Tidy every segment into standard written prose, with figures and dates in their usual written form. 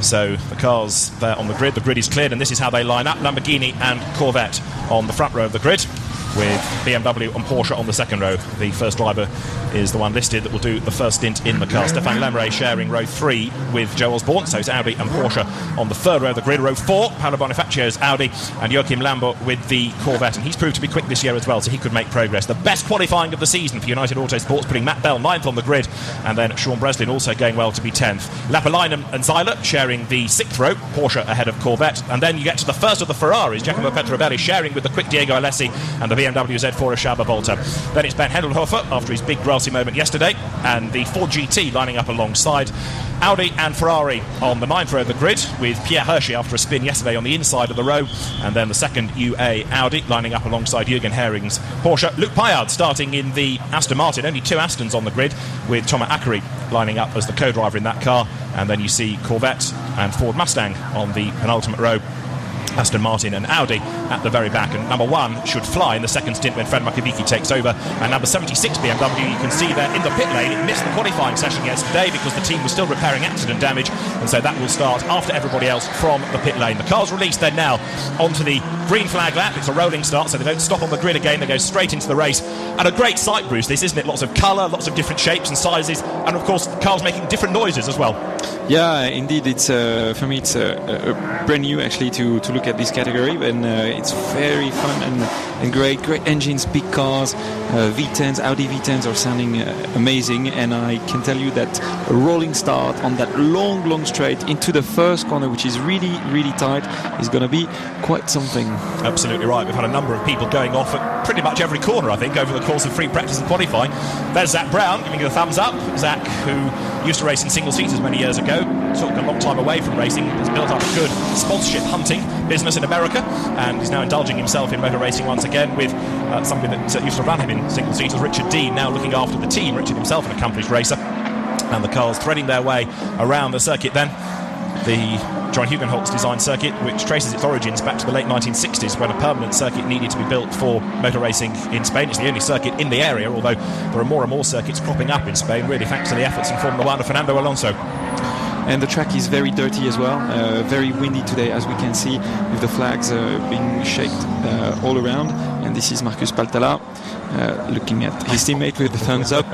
So the cars there on the grid is cleared, and this is how they line up. Lamborghini and Corvette on the front row of the grid, with BMW and Porsche on the second row. The first driver is the one listed that will do the first stint in the car. Stéphane Lemray sharing row 3 with Joe Osborne, so it's Audi and Porsche on the third row of the grid. Row 4, Paolo Bonifaccio's Audi and Joachim Lambert with the Corvette, and he's proved to be quick this year as well, so he could make progress. The best qualifying of the season for United Autosports, putting Matt Bell 9th on the grid, and then Sean Breslin also going well to be 10th. Lapalainen and Zeiler sharing the 6th row, Porsche ahead of Corvette, and then you get to the first of the Ferraris, Giacomo Petrobelli sharing with the quick Diego Alessi and the BMW Z4 Ashaba Volta. Then it's Ben Hendelhofer after his big grassy moment yesterday, and the Ford GT lining up alongside. Audi and Ferrari on the 9th row of the grid, with Pierre Hershey after a spin yesterday on the inside of the row, and then the second UA Audi lining up alongside Jürgen Hering's Porsche. Luke Payard starting in the Aston Martin, only 2 Astons on the grid, with Thomas Akari lining up as the co-driver in that car, and then you see Corvette and Ford Mustang on the penultimate row, Aston Martin and Audi at the very back, and number 1 should fly in the second stint when Fred Makaviki takes over, and number 76 BMW, you can see there in the pit lane, it missed the qualifying session yesterday because the team was still repairing accident damage, and so that will start after everybody else from the pit lane. The car's released then now onto the green flag lap. It's a rolling start, so they don't stop on the grid again, they go straight into the race, and a great sight, Bruce, this, isn't it? Lots of colour, lots of different shapes and sizes, and of course cars making different noises as well. Yeah, indeed, it's for me it's brand new actually to look at this category, and it's very fun and great engines, big cars, V10s, Audi V10s are sounding amazing, and I can tell you that a rolling start on that long straight into the first corner, which is really tight, is going to be quite something. Absolutely right. We've had a number of people going off at pretty much every corner, I think, over the course of free practice and qualifying. There's Zach Brown giving you the thumbs up. Zach, who used to race in single-seaters many years ago, took a long time away from racing, has built up a good sponsorship hunting business in America, and is now indulging himself in motor racing once again with somebody that used to run him in single-seaters, Richard Dean, now looking after the team. Richard himself an accomplished racer, and the cars threading their way around the circuit then. The John Hugenholtz designed circuit, which traces its origins back to the late 1960s, when a permanent circuit needed to be built for motor racing in Spain. It's the only circuit in the area, although there are more and more circuits cropping up in Spain, really thanks to the efforts in Formula 1 of Fernando Alonso. And the track is very dirty as well, very windy today, as we can see, with the flags being shaked all around. And this is Marcus Paltala looking at his teammate with the thumbs up.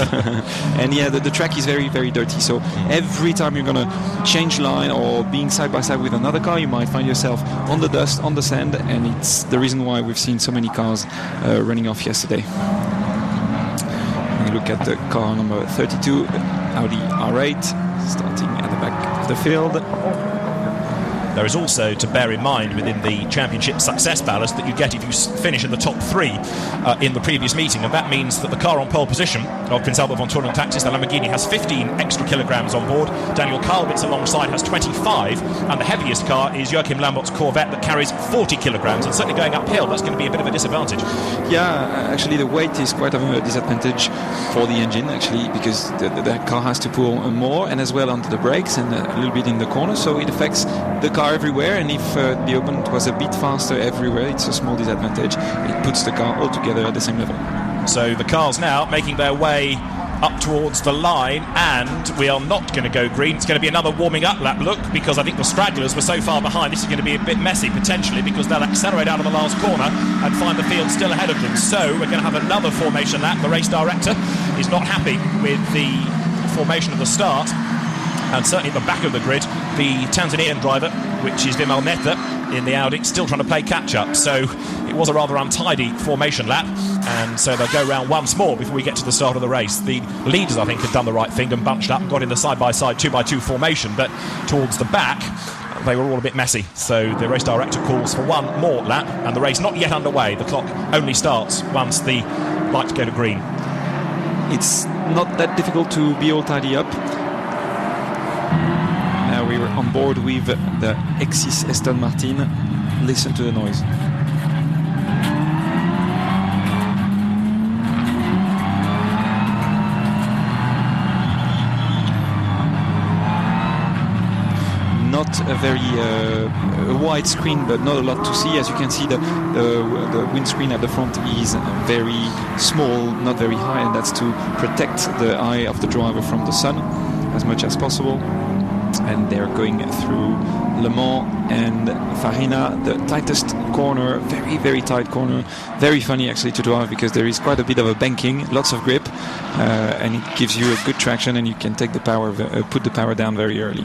And yeah, the track is very dirty, so every time you're going to change line or being side by side with another car, you might find yourself on the dust, on the sand, and it's the reason why we've seen so many cars running off yesterday. We look at the car number 32, Audi R8, starting at the back of the field. There is also to bear in mind within the championship success ballast that you get if you finish in the top 3 in the previous meeting, and that means that the car on pole position of Prince Albert von Thurn und Taxis, the Lamborghini, has 15 extra kilograms on board. Daniel Kalbitz alongside has 25, and the heaviest car is Joachim Lambert's Corvette that carries 40 kilograms, and certainly going uphill that's going to be a bit of a disadvantage. Yeah, actually the weight is quite a disadvantage for the engine, actually, because the car has to pull more, and as well onto the brakes and a little bit in the corner, so it affects the car everywhere, and if the open was a bit faster everywhere, it's a small disadvantage. It puts the car all together at the same level. So the cars now making their way up towards the line, and we are not going to go green. It's going to be another warming up lap look, because I think the stragglers were so far behind, this is going to be a bit messy potentially, because they'll accelerate out of the last corner and find the field still ahead of them. So we're going to have another formation lap. The race director is not happy with the formation of the start, and certainly at the back of the grid, the Tanzanian driver, which is Vimal Mehta in the Audi, still trying to play catch-up. So it was a rather untidy formation lap, and so they'll go round once more before we get to the start of the race. The leaders, I think, had done the right thing and bunched up and got in the side-by-side 2x2 formation, but towards the back they were all a bit messy. So the race director calls for one more lap, and the race not yet underway. The clock only starts once the lights go to green. It's not that difficult to be all tidy up. Now we were on board with the Exis Aston Martin. Listen to the noise. Not a very wide screen, but not a lot to see. As you can see, the windscreen at the front is very small, not very high, and that's to protect the eye of the driver from the sun as much as possible. and they're going through Le Mans and Farina, the tightest corner, very, very tight corner. Very funny actually to drive because there is quite a bit of a banking, lots of grip, and it gives you a good traction, and you can take the power, put the power down very early.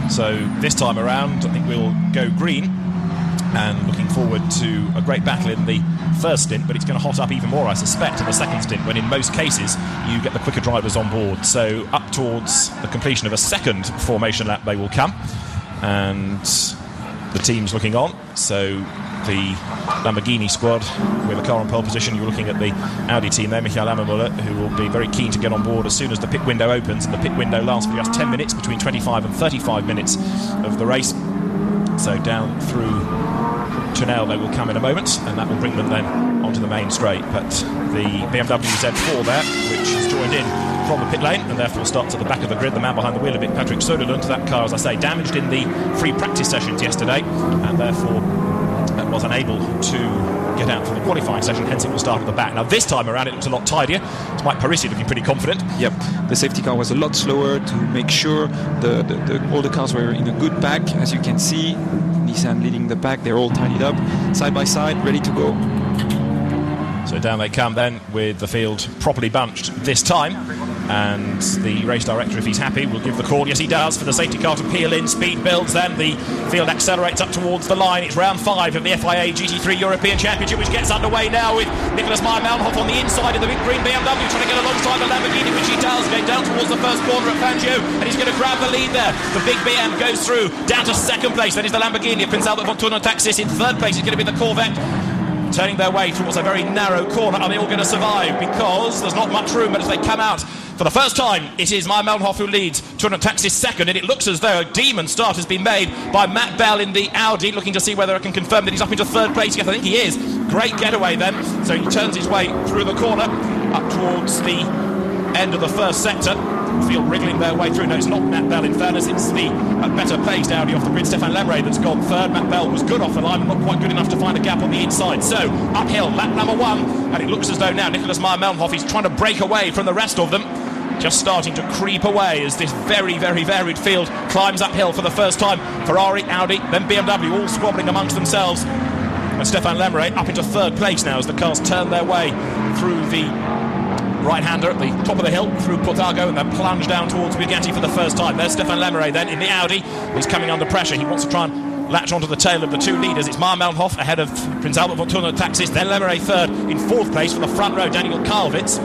So this time around, I think we'll go green, and looking forward to a great battle in the first stint, but it's going to hot up even more, I suspect, in the second stint, when in most cases you get the quicker drivers on board. So up towards the completion of a second formation lap they will come, and the team's looking on. So the Lamborghini squad with a car on pole position, you're looking at the Audi team there, Michael Ammermuller, who will be very keen to get on board as soon as the pit window opens, and the pit window lasts for just 10 minutes, between 25 and 35 minutes of the race. So down through Tunnel they will come in a moment, and that will bring them then onto the main straight. But the BMW Z4 there, which has joined in from the pit lane and therefore starts at the back of the grid, the man behind the wheel of it, Patrick Söderlund, that car, as I say, damaged in the free practice sessions yesterday, and therefore was unable to get out for the qualifying session, hence it will start at the back. Now this time around it looks a lot tidier. It's Mike Parisi looking pretty confident. Yep, the safety car was a lot slower to make sure all the cars were in a good pack. As you can see, Nissan leading the pack, they're all tidied up, side by side, ready to go. So down they come then, with the field properly bunched this time, and the race director, if he's happy, will give the call. Yes, he does, for the safety car to peel in. Speed builds then, the field accelerates up towards the line. It's round 5 of the FIA GT3 European Championship, which gets underway now with Nicholas Meyer-Melnhof on the inside of the big green BMW, trying to get alongside the Lamborghini, which he does, going down towards the first corner at Fangio, and he's going to grab the lead there. The big BM goes through down to second place, then is the Lamborghini of Prince Albert von Thurn und Taxis. In third place is going to be the Corvette, turning their way towards a very narrow corner. Are they all going to survive? Because there's not much room, but as they come out, for the first time, it is Meyer-Melnhof who leads Thurn und Taxis second, and it looks as though a demon start has been made by Matt Bell in the Audi, looking to see whether I can confirm that he's up into third place. Yes, I think he is. Great getaway then. So he turns his way through the corner up towards the end of the first sector. Field wriggling their way through. No, it's not Matt Bell, in fairness, it's the better placed Audi off the grid, Stefan Lemray, that's gone third. Matt Bell was good off the line, but not quite good enough to find a gap on the inside. So uphill, lap number 1, and it looks as though now Nicholas Meyer-Melnhof is trying to break away from the rest of them, just starting to creep away as this very, very varied field climbs uphill for the first time. Ferrari, Audi, then BMW, all squabbling amongst themselves, and Stefan Lemray up into third place now as the cars turn their way through the right-hander at the top of the hill through Portago, and then plunge down towards Bugatti for the first time. There's Stefan Lemray then in the Audi. He's coming under pressure. He wants to try and latch onto the tail of the two leaders. It's Meyer-Melnhof ahead of Prince Albert von Thurn und Taxis, then Lemray third. In fourth place for the front row, Daniel Karlwitz,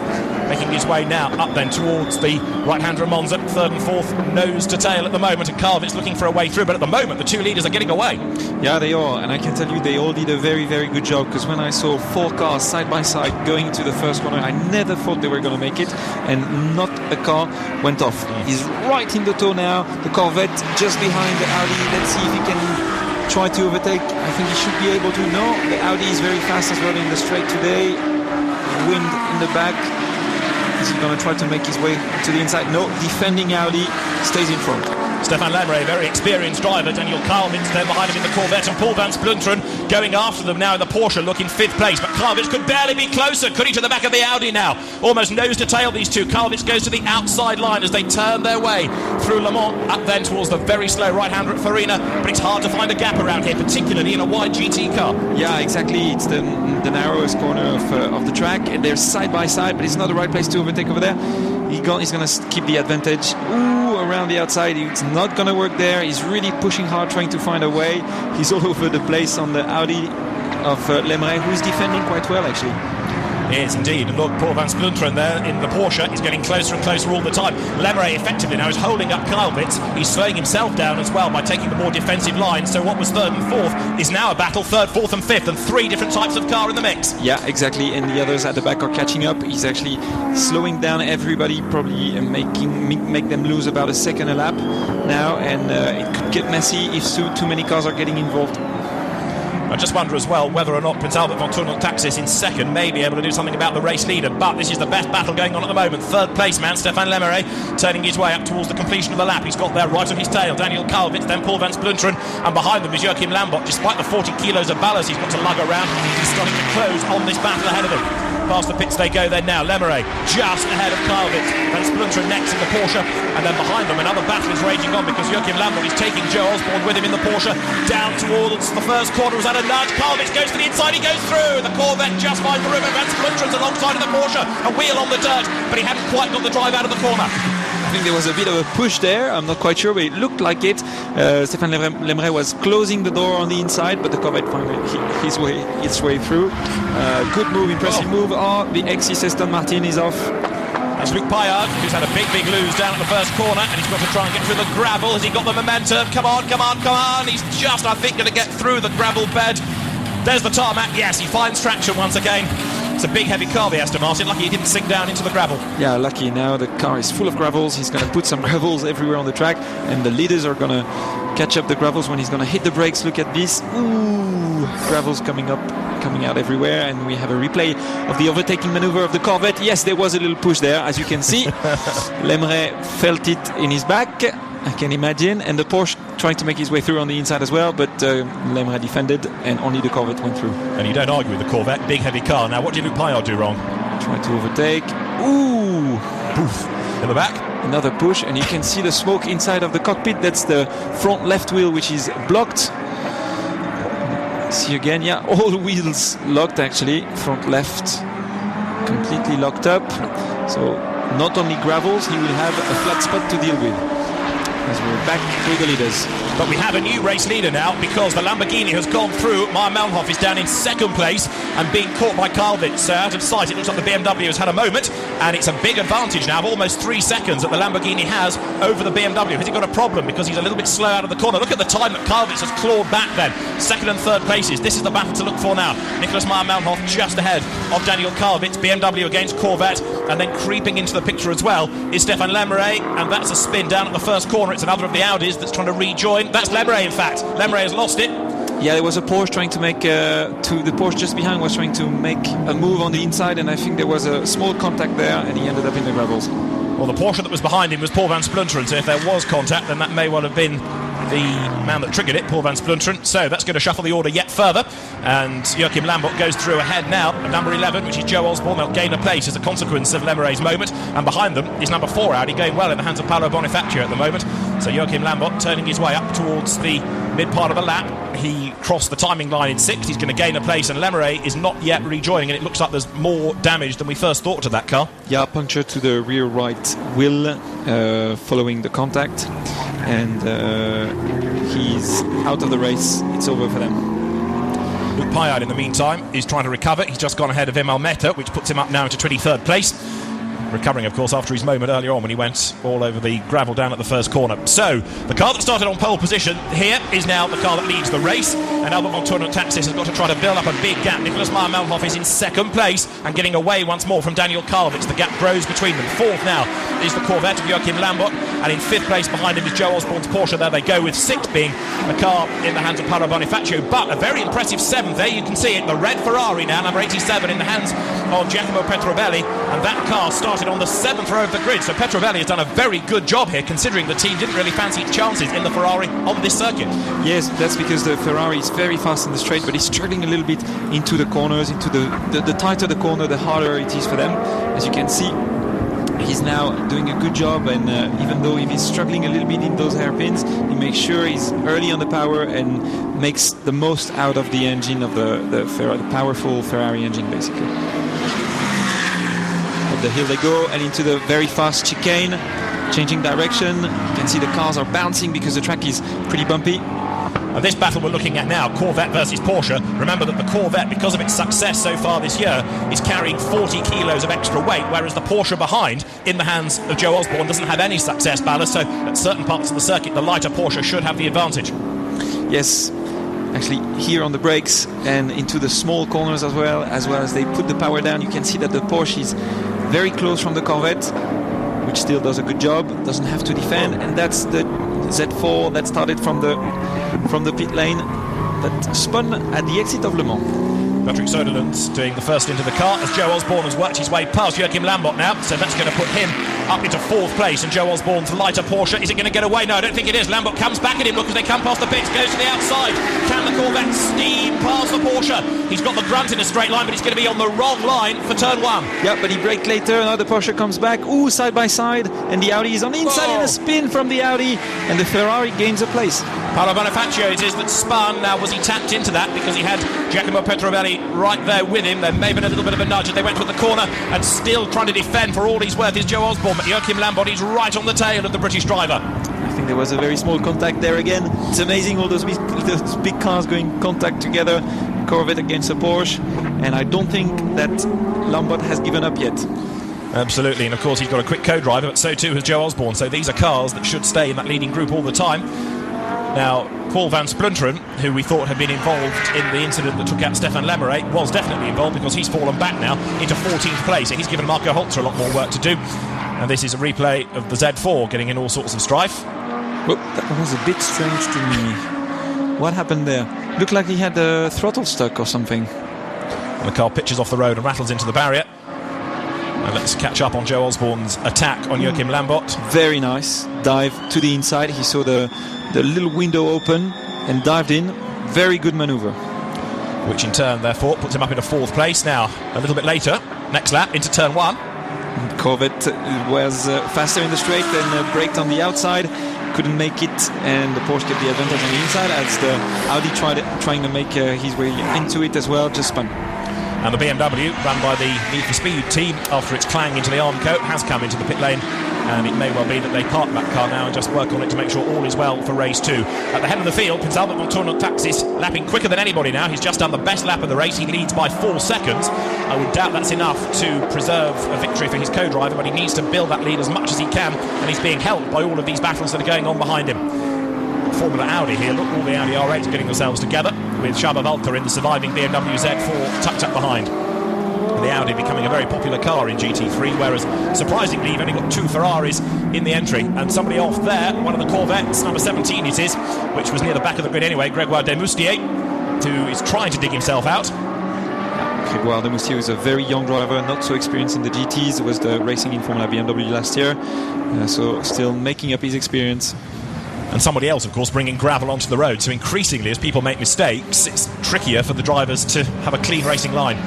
making his way now up then towards the right-hander of Monza. Third and fourth, nose to tail at the moment, and Karlwitz looking for a way through, but at the moment the two leaders are getting away. Yeah, they are, and I can tell you they all did a very, very good job, because when I saw 4 cars side by side going to the first corner, I never thought they were going to make it, and not a car went off. He's right in the toe now, the Corvette just behind the Audi. Let's see if he can try to overtake. I think he should be able to. No, the Audi is very fast as well in the straight today. Wind in the back. Is he going to try to make his way to the inside? No, defending Audi stays in front. Stefan Lemray, very experienced driver. Daniel Karlwitz then behind him in the Corvette, and Paul van Splunteren going after them now in the Porsche, looking 5th place. But Karlwitz could barely be closer, could he, to the back of the Audi now? Almost nose to tail, these two. Karlwitz goes to the outside line as they turn their way through Le Mans, up then towards the very slow right-hander at Farina. But it's hard to find a gap around here, particularly in a wide GT car. Yeah, exactly. It's the narrowest corner of the track, and they're side by side, but it's not the right place to overtake over there. He's going to keep the advantage. Ooh, around the outside, it's not going to work there. He's really pushing hard, trying to find a way. He's all over the place on the Audi of Lemray, who is defending quite well, actually. He is indeed. And look, Paul van Splunteren there in the Porsche is getting closer and closer all the time. Lemray effectively now is holding up Karlwitz. He's slowing himself down as well by taking the more defensive line. So what was third and fourth is now a battle, third, fourth and fifth, and 3 different types of car in the mix. Yeah, exactly. And the others at the back are catching up. He's actually slowing down everybody, probably make them lose about a second a lap now, and it could get messy if too many cars are getting involved. I just wonder as well whether or not Prince Albert von Thurn und Taxis in second may be able to do something about the race leader, but this is the best battle going on at the moment. Third place man Stefan Lemray turning his way up towards the completion of the lap. He's got there right on his tail Daniel Karlwitz, then Paul van Splunteren, and behind them is Joachim Lambert. Despite the 40 kilos of ballast he's got to lug around, he's starting to close on this battle ahead of him. past the pits they go then now. Lemire just ahead of Carvitz. Van Splunderen next in the Porsche, and then behind them another battle is raging on because Joachim Lambert is taking Joe Osborne with him in the Porsche down towards the first corner. Was that a nudge? Carvitz goes to the inside, he goes through. The Corvette just finds the river. Van Spluntren's alongside of the Porsche, a wheel on the dirt, but he hadn't quite got the drive out of the corner. I think there was a bit of a push there. I'm not quite sure, but it looked like it. Stéphane Lemire was closing the door on the inside, but the Corvette found its way through. Good move, impressive move. Oh, the XC Aston Martin is off. That's Luc Paillard, who's had a big lose down at the first corner, and he's got to try and get through the gravel. Has he got the momentum? Come on. He's just, I think, going to get through the gravel bed. There's the tarmac. Yes, he finds traction once again. It's a big heavy car, the Aston Martin. Lucky he didn't sink down into the gravel. Yeah, lucky. Now the car is full of gravels. He's going to put some gravels everywhere on the track, and the leaders are going to catch up the gravels when he's going to hit the brakes. Look at this. Ooh, gravels coming out everywhere, and we have a replay of the overtaking maneuver of the Corvette. Yes, there was a little push there, as you can see. Lemire felt it in his back, I can imagine, and the Porsche trying to make his way through on the inside as well, but Lemire defended, and only the Corvette went through. And you don't argue with the Corvette, big heavy car. Now what did Luc Paillard do wrong? Try to overtake. Ooh! Poof! In the back. Another push, and you can see the smoke inside of the cockpit. That's the front left wheel, which is blocked. See again, yeah, all wheels locked actually. Front left completely locked up. So not only gravels, he will have a flat spot to deal with. As we're back through the leaders. But we have a new race leader now because the Lamborghini has gone through. Meyer Melnhof is down in second place and being caught by Carvitz. So out of sight, it looks like the BMW has had a moment, and it's a big advantage now of almost 3 seconds that the Lamborghini has over the BMW. Has he got a problem because he's a little bit slow out of the corner? Look at the time that Carvitz has clawed back then. Second and third places. This is the battle to look for now. Nicholas Meyer Melnhof just ahead of Daniel Carvitz. BMW against Corvette, and then creeping into the picture as well is Stéphane Lemire, and that's a spin down at the first corner. It's another of the Audis that's trying to rejoin. That's Lemire, in fact. Lemire has lost it. Yeah, there was a Porsche trying to make the Porsche just behind was trying to make a move on the inside, and I think there was a small contact there, and he ended up in the gravels. Well, the Porsche that was behind him was Paul Van Splunderen, so if there was contact, then that may well have been the man that triggered it, Paul Van Splunderen. So that's going to shuffle the order yet further, and Joachim Lambert goes through ahead now at number 11, which is Joe Osborne. They'll gain a place as a consequence of Lemire's moment, and behind them is number 4 Audi, going well in the hands of Paolo Bonifacio at the moment. So Joachim Lambert turning his way up towards the mid part of the lap. He crossed the timing line in 6th. He's going to gain a place, and Lemire is not yet rejoining, and it looks like there's more damage than we first thought to that car. Yeah, puncture to the rear right wheel following the contact, and he's out of the race. It's over for them. Luc Paillard, in the meantime, is trying to recover. He's just gone ahead of Emil Meta, which puts him up now into 23rd place. Recovering, of course, after his moment earlier on when he went all over the gravel down at the first corner. So, the car that started on pole position here is now the car that leads the race, and Albert von Thurn Taxis has got to try to build up a big gap. Nicholas Meyer Melnhof is in second place and getting away once more from Daniel Carvitz. The gap grows between them. 4th now is the Corvette of Joachim Lambert, and in 5th place behind him is Joe Osborne's Porsche. There they go, with 6th being a car in the hands of Paolo Bonifacio, but a very impressive 7th. There you can see it, the red Ferrari now, number 87, in the hands of Giacomo Petrovelli, and that car started on the 7th row of the grid. So Petrovelli has done a very good job here, considering the team didn't really fancy its chances in the Ferrari on this circuit. Yes, that's because the Ferrari is very fast in the straight, but he's struggling a little bit into the corners, into the tighter the corner, the harder it is for them. As you can see, he's now doing a good job, and even though he's struggling a little bit in those hairpins, he makes sure he's early on the power and makes the most out of the engine of the powerful Ferrari engine, basically. Up the hill they go, and into the very fast chicane, changing direction. You can see the cars are bouncing because the track is pretty bumpy. And this battle we're looking at now, Corvette versus Porsche. Remember that the Corvette, because of its success so far this year, is carrying 40 kilos of extra weight, whereas the Porsche behind, in the hands of Joe Osborne, doesn't have any success ballast. So at certain parts of the circuit, the lighter Porsche should have the advantage. Yes, actually here on the brakes and into the small corners as well as they put the power down, you can see that the Porsche is very close from the Corvette, which still does a good job, doesn't have to defend, and that's the Z4 that started from the pit lane that spun at the exit of Le Mans. Patrick Soderlund's doing the first into the car as Joe Osborne has worked his way past Joachim Lambert now, so that's going to put him up into 4th place, and Joe Osborne's lighter Porsche. Is it going to get away? No, I don't think it is. Lambert comes back at him. Look, as they come past the pits, goes to the outside. Can the Corvette steam past the Porsche? He's got the grunt in a straight line, but he's going to be on the wrong line for turn 1. Yeah, but he braked later. Now the Porsche comes back. Ooh, side by side, and the Audi is on the inside in a spin from the Audi, and the Ferrari gains a place. Paolo Bonifacio it is that spun. Now, was he tapped into that because he had Giacomo Petrovelli right there with him? There may have been a little bit of a nudge, and they went to the corner, and still trying to defend for all he's worth is Joe Osborne, but Joachim Lambert is right on the tail of the British driver. I think there was a very small contact there again. It's amazing, all those big cars going contact together. Corvette against a Porsche, and I don't think that Lambert has given up yet. Absolutely, and of course he's got a quick co-driver, but so too has Joe Osborne, so these are cars that should stay in that leading group all the time. Now, Paul van Splunteren, who we thought had been involved in the incident that took out Stefan Lemeret, was definitely involved because he's fallen back now into 14th place, and he's given Marco Holzer a lot more work to do. And this is a replay of the Z4 getting in all sorts of strife. Well, that was a bit strange to me. What happened there? Looked like he had the throttle stuck or something. And the car pitches off the road and rattles into the barrier. And let's catch up on Joe Osborne's attack on Joachim Lambert. Very nice. Dive to the inside. He saw the little window open and dived in. Very good maneuver. Which in turn, therefore, puts him up into 4th place. Now, a little bit later, next lap, into turn 1. Corvette was faster in the straight and braked on the outside. Couldn't make it, and the Porsche kept the advantage on the inside as the Audi trying to make his way into it as well, just spun. And the BMW, run by the Need for Speed team, after its clang into the Armco, has come into the pit lane, and it may well be that they park that car now and just work on it to make sure all is well for race 2. At the head of the field, Prince Albert Montour Taxis lapping quicker than anybody now. He's just done the best lap of the race. He leads by 4 seconds. I would doubt that's enough to preserve a victory for his co-driver, but he needs to build that lead as much as he can, and he's being helped by all of these battles that are going on behind him. Formula Audi here, look, all the Audi R8s getting themselves together, with Csaba Walter in the surviving BMW Z4 tucked up behind. The Audi becoming a very popular car in GT3, whereas surprisingly you've only got 2 Ferraris in the entry, and somebody off there, one of the Corvettes, number 17 it is, which was near the back of the grid anyway, Grégoire Desmoustiers, who is trying to dig himself out. Grégoire Desmoustiers is a very young driver, not so experienced in the GTs, was the racing in Formula BMW last year, so still making up his experience. And somebody else, of course, bringing gravel onto the road, so increasingly as people make mistakes, it's trickier for the drivers to have a clean racing line.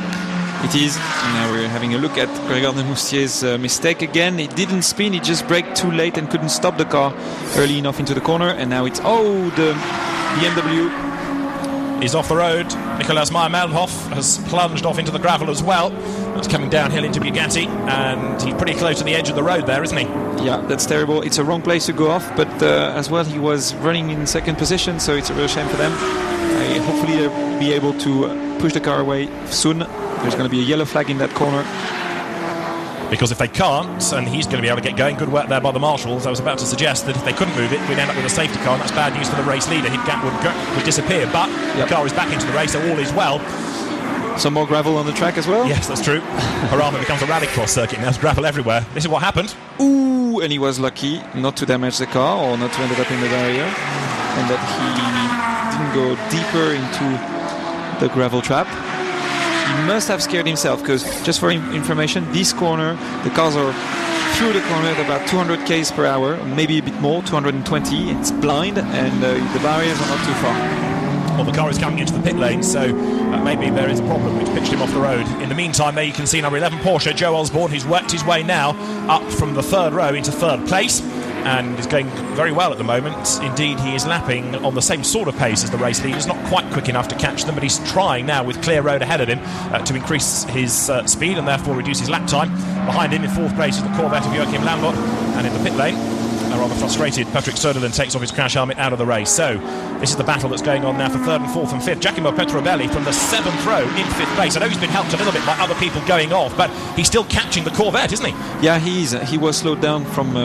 It is. Now we're having a look at Grégoire Desmoustiers' mistake again. He didn't spin, he just braked too late and couldn't stop the car early enough into the corner, and now it's the BMW is off the road. Nicolas Meyer-Melnhof has plunged off into the gravel as well. That's coming downhill into Bugatti, and he's pretty close to the edge of the road there, isn't he? Yeah, that's terrible. It's a wrong place to go off, but as well he was running in 2nd position, so it's a real shame for them. Hopefully they'll be able to push the car away soon. There's going to be a yellow flag in that corner. Because if they can't, and he's going to be able to get going, good work there by the marshals. I was about to suggest that if they couldn't move it, we'd end up with a safety car, and that's bad news for the race leader. His gap would disappear, but the car is back into the race, so all is well. Some more gravel on the track as well. Yes, that's true. Jarama becomes a rallycross circuit now. There's gravel everywhere. This is what happened. Ooh, and he was lucky not to damage the car or not to end up in the barrier, and that he didn't go deeper into the gravel trap. He must have scared himself, because just for information, this corner, the cars are through the corner at about 200 km per hour, maybe a bit more, 220. It's blind, and the barriers are not too far. Well, the car is coming into the pit lane, so maybe there is a problem which pitched him off the road. In the meantime, there you can see number 11 Porsche, Joe Osborne, who's worked his way now up from the 3rd row into 3rd place, and is going very well at the moment. Indeed, he is lapping on the same sort of pace as the race leaders, not quite quick enough to catch them, but he's trying now with clear road ahead of him to increase his speed and therefore reduce his lap time. Behind him in 4th place is the Corvette of Joachim Lambert, and in the pit lane, a rather frustrated Patrick Söderlund takes off his crash helmet out of the race. So this is the battle that's going on now for 3rd and 4th and 5th. Giacomo Petrovelli from the 7th row in 5th place. I know he's been helped a little bit by other people going off, but he's still catching the Corvette, isn't he? Yeah, he was slowed down from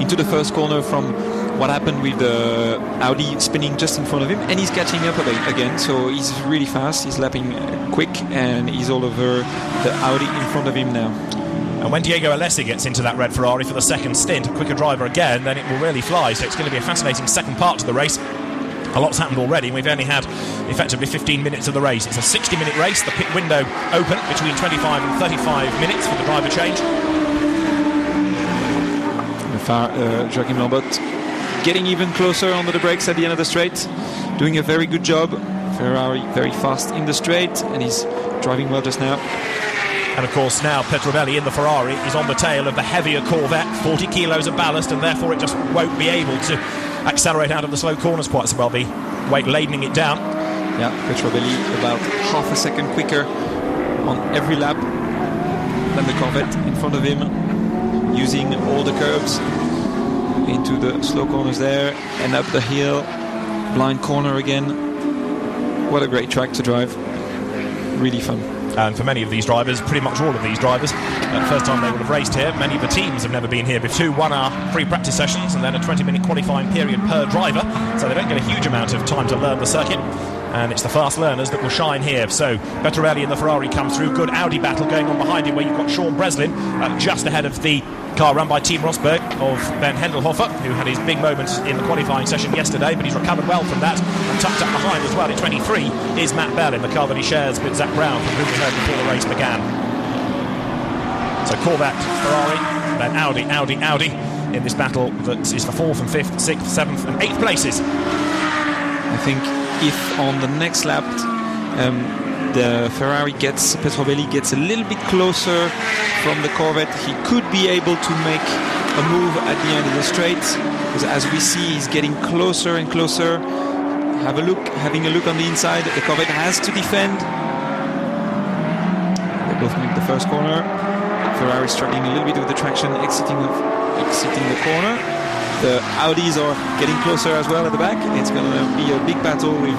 into the first corner from what happened with the Audi spinning just in front of him, and he's catching up again, so he's really fast, he's lapping quick, and he's all over the Audi in front of him now. And when Diego Alessi gets into that red Ferrari for the 2nd stint, a quicker driver again, then it will really fly. So it's going to be a fascinating second part to the race. A lot's happened already, and we've only had effectively 15 minutes of the race. It's a 60-minute race. The pit window open between 25 and 35 minutes for the driver change. Joachim Lambot getting even closer under the brakes at the end of the straight, doing a very good job. Ferrari very fast in the straight, and he's driving well just now. And of course now Petrobelli in the Ferrari is on the tail of the heavier Corvette, 40 kilos of ballast, and therefore it just won't be able to accelerate out of the slow corners quite so well, the weight ladening it down. Yeah, Petrobelli about half a second quicker on every lap than the Corvette in front of him, using all the curbs into the slow corners there and up the hill, blind corner again. What a great track to drive, really fun. And for many of these drivers, pretty much all of these drivers, first time they will have raced here. Many of the teams have never been here before. 2 1-hour free practice sessions and then a 20-minute qualifying period per driver, so they don't get a huge amount of time to learn the circuit. And it's the fast learners that will shine here. So Petrobelli in the Ferrari comes through. Good Audi battle going on behind him, where you've got Sean Breslin just ahead of the car run by Team Rosberg of Ben Hendelhofer, who had his big moment in the qualifying session yesterday, but he's recovered well from that. And tucked up behind as well in 23 is Matt Bell in the car that he shares with Zach Brown, from whom we heard before the race began. So Corvette, Ferrari, then Audi in this battle that is for 4th and 5th, 6th, 7th and 8th places. I think if on the next lap the Ferrari Petrobelli gets a little bit closer from the Corvette, he could be able to make a move at the end of the straight, because as we see, he's getting closer and closer. Having a look on the inside, the Corvette has to defend. They both make the first corner. Ferrari struggling a little bit with the traction, exiting the corner. The Audis are getting closer as well at the back. It's going to be a big battle with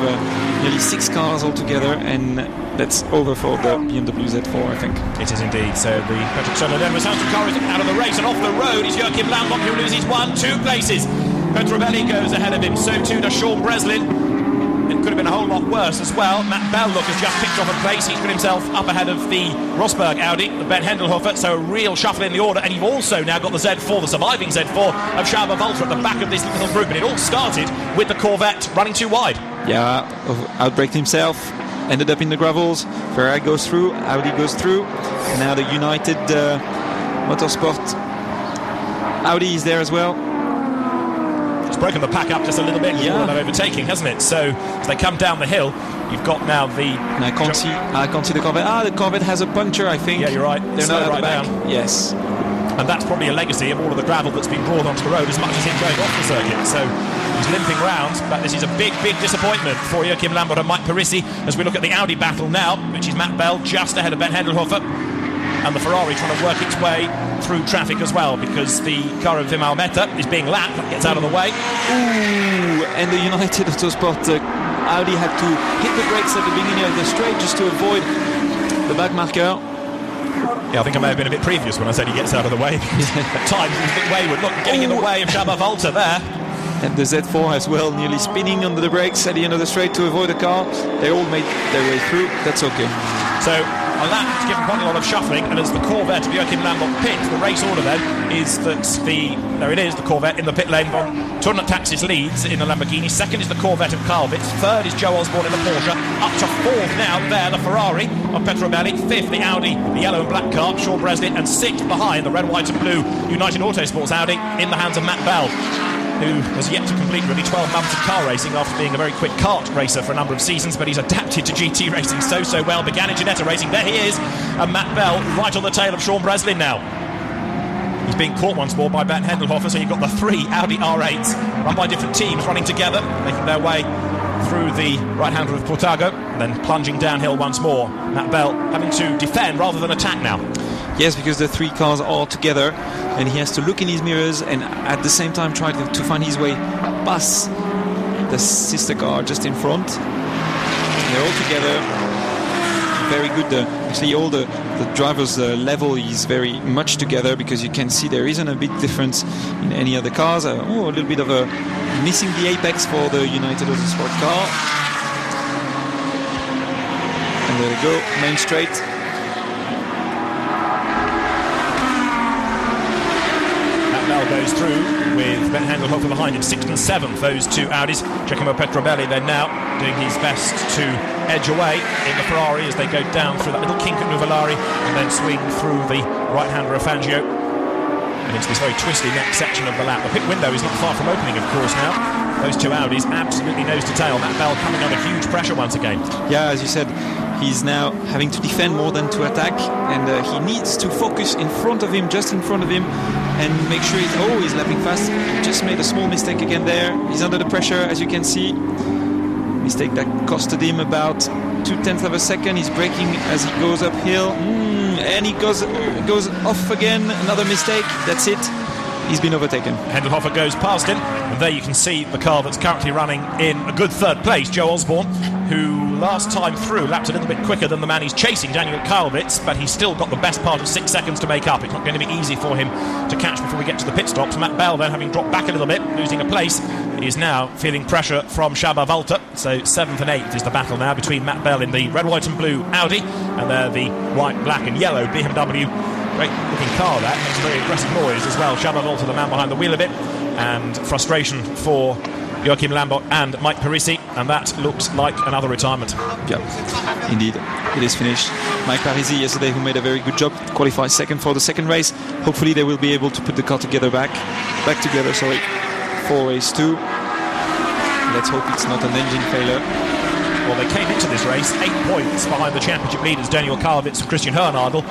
nearly 6 cars altogether, and that's over for the BMW Z4, I think. It is indeed. So the Petrocello Denver Soundtrack car is out of the race, and off the road is Joachim Lambot, who loses 2 places. Petrobelli goes ahead of him, so too does Sean Breslin. It could have been a whole lot worse as well. Matt Bell, look, has just picked off a place. He's put himself up ahead of the Rosberg Audi, the Ben Hendelhofer, so a real shuffle in the order. And you've also now got the Z4, the surviving Z4 of Jarama at the back of this little group. And it all started with the Corvette running too wide. Yeah, outbraked himself, ended up in the gravels. Ferrari goes through, Audi goes through. And now the United Motorsport Audi is there as well. It's broken the pack up just a little bit with all of that overtaking, hasn't it? So as they come down the hill, you've got now the... I can't see the Corvette. The Corvette has a puncture, I think. Yeah, you're right. They're not right back. Down. Yes. And that's probably a legacy of all of the gravel that's been brought onto the road, as much as him going off the circuit. So he's limping round, but this is a big, big disappointment for Joachim Lambot and Mike Parisi as we look at the Audi battle now, which is Matt Bell just ahead of Ben Hendelhofer, and the Ferrari trying to work its way through traffic as well, because the car of Vimal Mehta is being lapped, gets out of the way. Ooh, and the United Autosport Audi had to hit the brakes at the beginning of the straight just to avoid the back marker. Yeah, I think I may have been a bit previous when I said he gets out of the way. At times he's a bit wayward. Look, getting in the way of Jarama there. And the Z4 as well, nearly spinning under the brakes at the end of the straight to avoid the car. They all made their way through. That's okay. So a lap to give him quite a lot of shuffling, and as the Corvette of Joachim Lambot pits, the race order then is that the Corvette in the pit lane. Von Tournataxis leads in the Lamborghini. Second is the Corvette of Karlvitz. Third is Joe Osborne in the Porsche. Up to 4th now there, the Ferrari of Petrobelli. 5th, the Audi, the yellow and black car, Sean Breslin. And 6th behind, the red, white and blue United Autosports Audi in the hands of Matt Bell, who has yet to complete really 12 months of car racing after being a very quick kart racer for a number of seasons, but he's adapted to GT racing so well. Began in Ginetta racing. There he is, and Matt Bell right on the tail of Sean Breslin now. He's being caught once more by Ben Hendelhofer, so you've got the 3 Audi R8s run by different teams running together, making their way through the right-hander of Portago, and then plunging downhill once more. Matt Bell having to defend rather than attack now. Yes, because the 3 cars are together, and he has to look in his mirrors and at the same time try to find his way past the sister car just in front. They're all together. Very good. Actually, all the drivers' level is very much together, because you can see there isn't a big difference in any other cars. A little bit of a missing the apex for the United Autosport car. And there we go, main straight. Goes through with Ben Hendelhofer behind him, 6th and 7th, those 2 Audis. Giacomo Petrobelli then now doing his best to edge away in the Ferrari as they go down through that little kink at Nuvolari and then swing through the right-hander of Fangio. and into this very twisty next section of the lap. The pit window is not far from opening, of course, now. Those two Audis absolutely nose to tail. Matt Bell coming under huge pressure once again. Yeah, as you said, he's now having to defend more than to attack, and he needs to focus in front of him, just in front of him, and make sure he's lapping fast. He just made a small mistake again there. He's under the pressure, as you can see. Mistake that costed him about 0.2 of a second. He's braking as he goes uphill, and he goes off again. Another mistake. That's it. He's been overtaken. Hendelhofer goes past him, and there you can see the car that's currently running in a good third place, Joe Osborne, who last time through lapped a little bit quicker than the man he's chasing, Daniel Kalvitz, but he's still got the best part of 6 seconds to make up. It's not going to be easy for him to catch before we get to the pit stops. Matt Bell, then, having dropped back a little bit, losing a place, is now feeling pressure from Csaba Walter. So 7th and 8th is the battle now between Matt Bell in the red, white and blue Audi, and there the white, black and yellow BMW. Great looking car, that makes a very aggressive noise as well. Csaba Walter, the man behind the wheel a bit, and frustration for Joachim Lambert and Mike Parisi, and that looks like another retirement. Yeah, indeed, it is finished. Mike Parisi yesterday, who made a very good job, qualified second for the second race. Hopefully they will be able to put the car together back together for race 2. Let's hope it's not an engine failure. Well, they came into this race 8 points behind the championship leaders, Daniel Kalvitz and Christian Hernadel.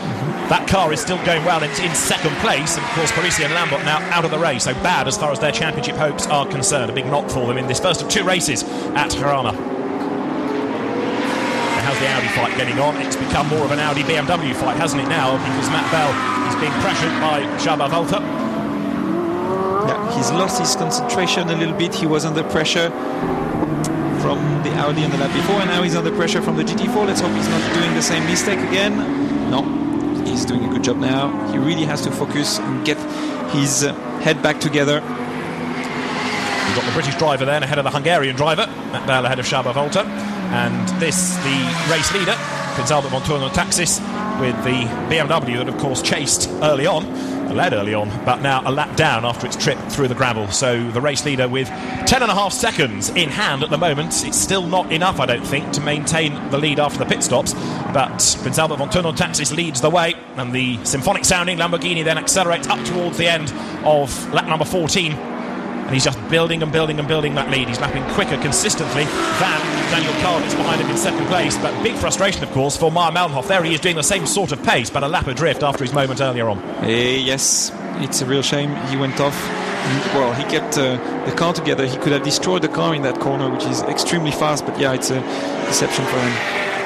That car is still going well. It's in second place, and of course Parisi and Lambert now out of the race, so bad as far as their championship hopes are concerned. A big knock for them in this first of 2 races at Jarama. Now, how's the Audi fight getting on? It's become more of an Audi BMW fight, hasn't it now, because Matt Bell is being pressured by Csaba Walter. Yeah, he's lost his concentration a little bit. He was under pressure from the Audi on the lap before, and now he's under pressure from the GT4. Let's hope he's not doing the same mistake again. No, he's doing a good job now. He really has to focus and get his head back together. We've got the British driver then ahead of the Hungarian driver, Matt Bell ahead of Csaba Walter, and this the race leader, Prince Albert von Turner-Taxis, with the BMW that of course chased early on, led early on, but now a lap down after its trip through the gravel. So the race leader with 10.5 seconds in hand at the moment. It's still not enough, I don't think, to maintain the lead after the pit stops, but Prince Albert von Turner-Taxis leads the way, and the symphonic sounding Lamborghini then accelerates up towards the end of lap number 14, and he's just building and building and building that lead. He's lapping quicker consistently than Daniel Kalvitz behind him in second place, but big frustration, of course, for Meyer Melnhof. There he is doing the same sort of pace, but a lap adrift after his moment earlier on. Yes, it's a real shame. He went off. Well, he kept the car together. He could have destroyed the car in that corner, which is extremely fast, but yeah, it's a deception for him.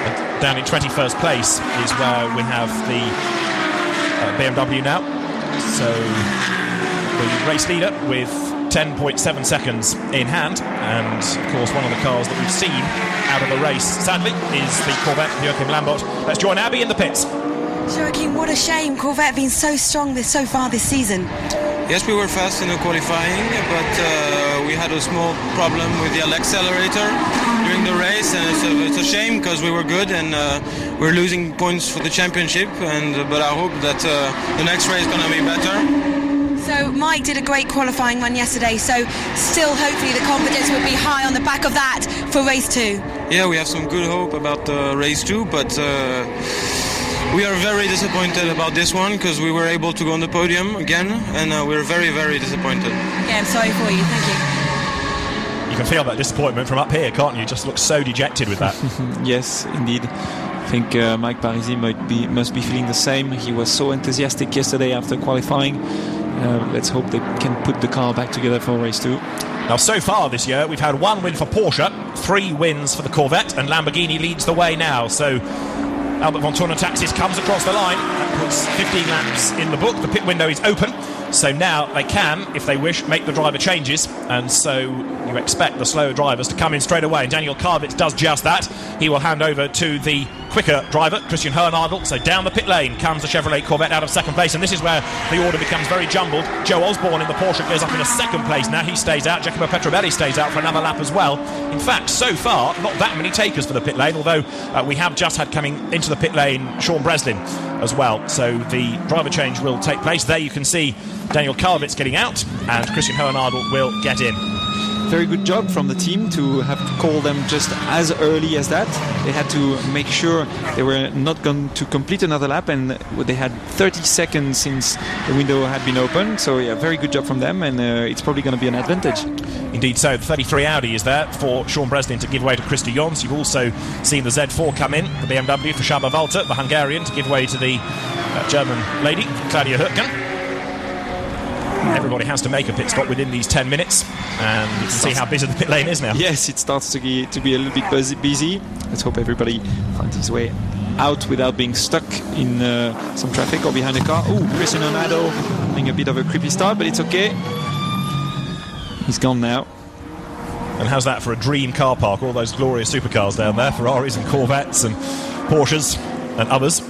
And down in 21st place is where we have the BMW now. So the race leader with 10.7 seconds in hand, and of course one of the cars that we've seen out of the race, sadly, is the Corvette Joachim Lambert. Let's join Abby in the pits. Joachim, what a shame. Corvette being so strong so far this season. Yes, we were fast in the qualifying, but we had a small problem with the accelerator during the race, and it's a shame because we were good and we're losing points for the championship, but I hope that the next race is going to be better. So Mike did a great qualifying run yesterday, so still hopefully the confidence will be high on the back of that for race 2. Yeah, we have some good hope about race 2, but we are very disappointed about this one because we were able to go on the podium again, and we're very, very disappointed. Yeah, I'm sorry for you. Thank you. You can feel that disappointment from up here, can't you? Just look so dejected with that. Yes, indeed. I think Mike Parisi must be feeling the same. He was so enthusiastic yesterday after qualifying. Let's hope they can put the car back together for race 2. Now, so far this year, we've had 1 win for Porsche, 3 wins for the Corvette, and Lamborghini leads the way now. So Albert von Turner-Taxis comes across the line. That puts 15 laps in the book. The pit window is open. So now they can, if they wish, make the driver changes. And so you expect the slower drivers to come in straight away. And Daniel Kalvitz does just that. He will hand over to the quicker driver, Christian Hernadel. So down the pit lane comes the Chevrolet Corvette out of second place. And this is where the order becomes very jumbled. Joe Osborne in the Porsche goes up in a second place now. He stays out. Jacopo Petrobelli stays out for another lap as well. In fact, so far, not that many takers for the pit lane, although we have just had coming into the pit lane Sean Breslin as well. So the driver change will take place. There you can see Daniel Kalvitz getting out, and Christian Hernadel will get in. very good job from the team to have called them just as early as that. They had to make sure they were not going to complete another lap, and they had 30 seconds since the window had been opened. So yeah, very good job from them, and it's probably going to be an advantage. Indeed so. The 33 Audi is there for Sean Breslin to give way to Chris de Jons. You've also seen the Z4 come in, the BMW for Csaba Walter, the Hungarian, to give way to the German lady, Claudia Hürtgen. Everybody has to make a pit stop within these 10 minutes, and you can see how busy the pit lane is now. Yes, it starts to be a little bit busy. Let's hope everybody finds his way out without being stuck in some traffic or behind a car. Oh, Christian Horner having a bit of a creepy start, but it's okay. He's gone now. And how's that for a dream car park? All those glorious supercars down there, Ferraris and Corvettes and Porsches and others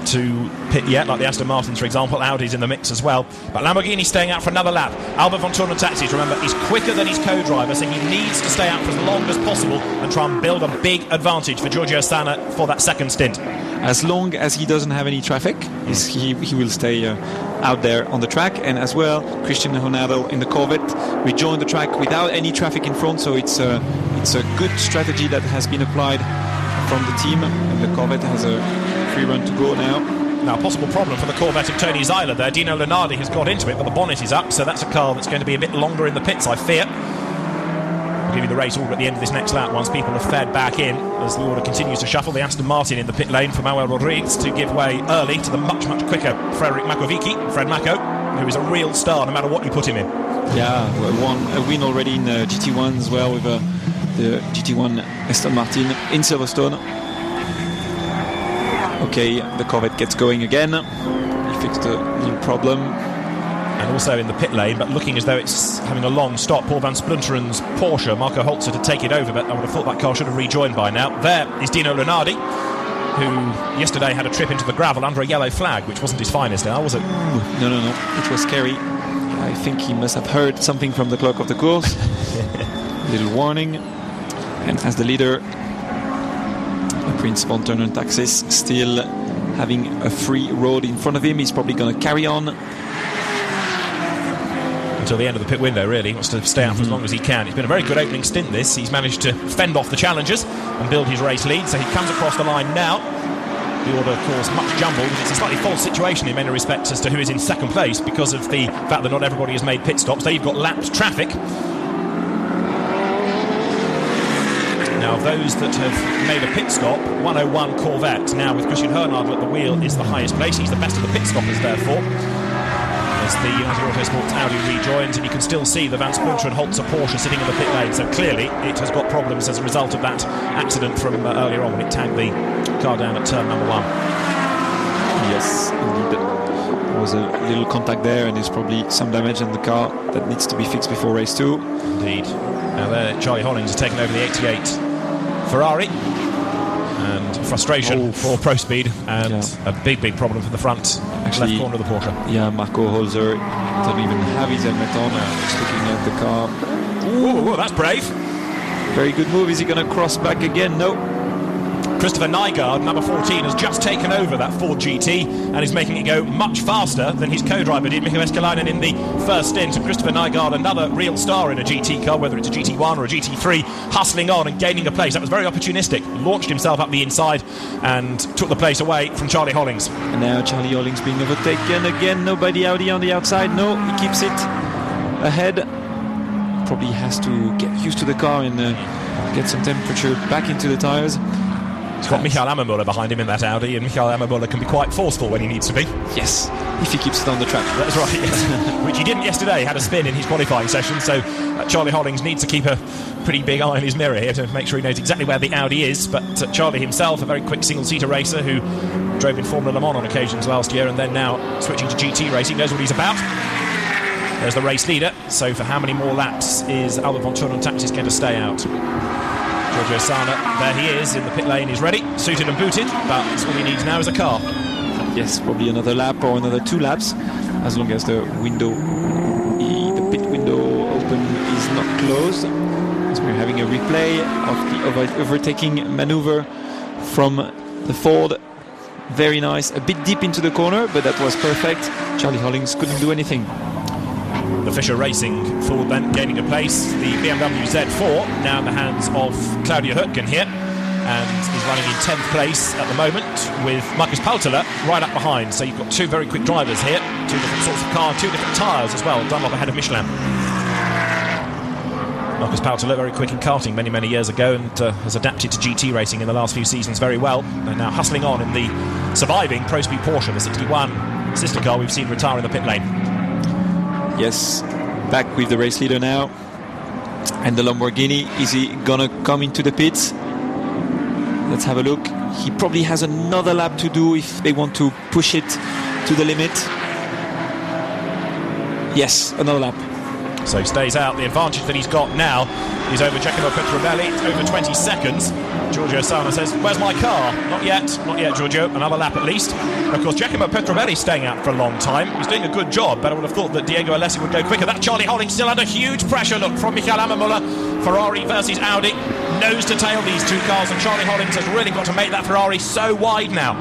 to pit yet, like the Aston Martins, for example. Audi's in the mix as well. But Lamborghini staying out for another lap. Albert von Thurn Taxis, remember, he's quicker than his co-driver, so he needs to stay out for as long as possible and try and build a big advantage for Giorgio Sanna for that second stint. As long as he doesn't have any traffic, he will stay out there on the track. And as well, Christian Horner in the Corvette rejoined the track without any traffic in front, so it's a good strategy that has been applied from the team, and the Corvette has a free run to go now. Now, a possible problem for the Corvette of Tony Zeiler there. Dino Lunardi has got into it, but the bonnet is up, so that's a car that's going to be a bit longer in the pits, I fear. We'll give you the race order at the end of this next lap once people have fed back in, as the order continues to shuffle. The Aston Martin in the pit lane for Manuel Rodriguez to give way early to the much, much quicker Frederic Makovici, Fred Mako, who is a real star no matter what you put him in. Yeah, a win already in GT1 as well with the GT1 Aston Martin in Silverstone. Okay, the Corvette gets going again. He fixed a little problem. And also in the pit lane, but looking as though it's having a long stop, Paul van Splinteren's Porsche, Marco Holzer, to take it over, but I would have thought that car should have rejoined by now. There is Dino Lunardi, who yesterday had a trip into the gravel under a yellow flag, which wasn't his finest hour, was it? No. It was scary. I think he must have heard something from the clock of the course. Little warning. And as the leader, Prince von Thurn Taxis still having a free road in front of him. He's probably going to carry on until the end of the pit window, really. He wants to stay out for as long as he can. It's been a very good opening stint, this. He's managed to fend off the challengers and build his race lead, so he comes across the line now. The order, of course, much jumbled. It's a slightly false situation in many respects as to who is in second place because of the fact that not everybody has made pit stops. They've got lapped traffic. Now, of those that have made a pit stop, 101 Corvette. Now, with Christian Horner at the wheel, is the highest place. He's the best of the pit stoppers, therefore. As the United Autosports Audi rejoins, and you can still see the Van Splunter and Holzer Porsche sitting in the pit lane. So clearly, it has got problems as a result of that accident from earlier on when it tagged the car down at turn number 1. Yes, indeed. There was a little contact there, and there's probably some damage on the car that needs to be fixed before race 2. Indeed. Now there, Charlie Hollings has taken over the 88 Ferrari, and frustration for Pro Speed, and a big problem for the front left corner of the Porsche. Yeah, Marco Holzer doesn't even have his helmet on. Just looking at the car. Ooh, that's brave. Very good move. Is he going to cross back again? No. Christopher Nygaard, number 14, has just taken over that Ford GT and is making it go much faster than his co-driver did, Mikko Escalainen, in the first stint. And Christopher Nygaard, another real star in a GT car, whether it's a GT1 or a GT3, hustling on and gaining a place. That was very opportunistic. Launched himself up the inside and took the place away from Charlie Hollings. And now Charlie Hollings being overtaken again. Nobody Audi on the outside. No, he keeps it ahead. Probably has to get used to the car and get some temperature back into the tyres. He's got Michael Ammermuller behind him in that Audi, and Michael Ammermuller can be quite forceful when he needs to be. Yes, if he keeps it on the track. That's right, yes. Which he didn't yesterday. Had a spin in his qualifying session, so Charlie Hollings needs to keep a pretty big eye on his mirror here to make sure he knows exactly where the Audi is. But Charlie himself, a very quick single-seater racer who drove in Formula Le Mans on occasions last year and then now switching to GT racing, knows what he's about. There's the race leader. So for how many more laps is Albert von Thurn Taxis going to stay out? Giorgio Sanna, there he is in the pit lane, he's ready, suited and booted, but all he needs now is a car. Yes, probably another lap or another 2 laps, as long as the pit window open is not closed. So we're having a replay of the overtaking maneuver from the Ford. Very nice, a bit deep into the corner, but that was perfect. Charlie Hollings couldn't do anything. the Fisher Racing Ford then gaining a place. The BMW Z4 now in the hands of Claudio Hürtgen here, and he's running in 10th place at the moment with Marcus Paltela right up behind. So you've got two very quick drivers here, two different sorts of car, two different tyres as well. Dunlop ahead of Michelin. Marcus Paltela, very quick in karting many years ago, and has adapted to GT racing in the last few seasons very well. They're now hustling on in the surviving Pro Speed Porsche, the 61 sister car we've seen retire in the pit lane. Yes, back with the race leader now. And the Lamborghini, is he gonna come into the pits? Let's have a look. He probably has another lap to do if they want to push it to the limit. Yes, another lap. So he stays out. The advantage that he's got now is over Giacomo Petrobelli. It's over 20 seconds. Giorgio Sana says, where's my car? Not yet, Giorgio. Another lap at least. Of course, Giacomo Petrobelli staying out for a long time. He's doing a good job, but I would have thought that Diego Alessi would go quicker. That Charlie Holding still under huge pressure. Look, from Michael Ammermuller. Ferrari versus Audi. Nose to tail these two cars, and Charlie Holdings has really got to make that Ferrari so wide now.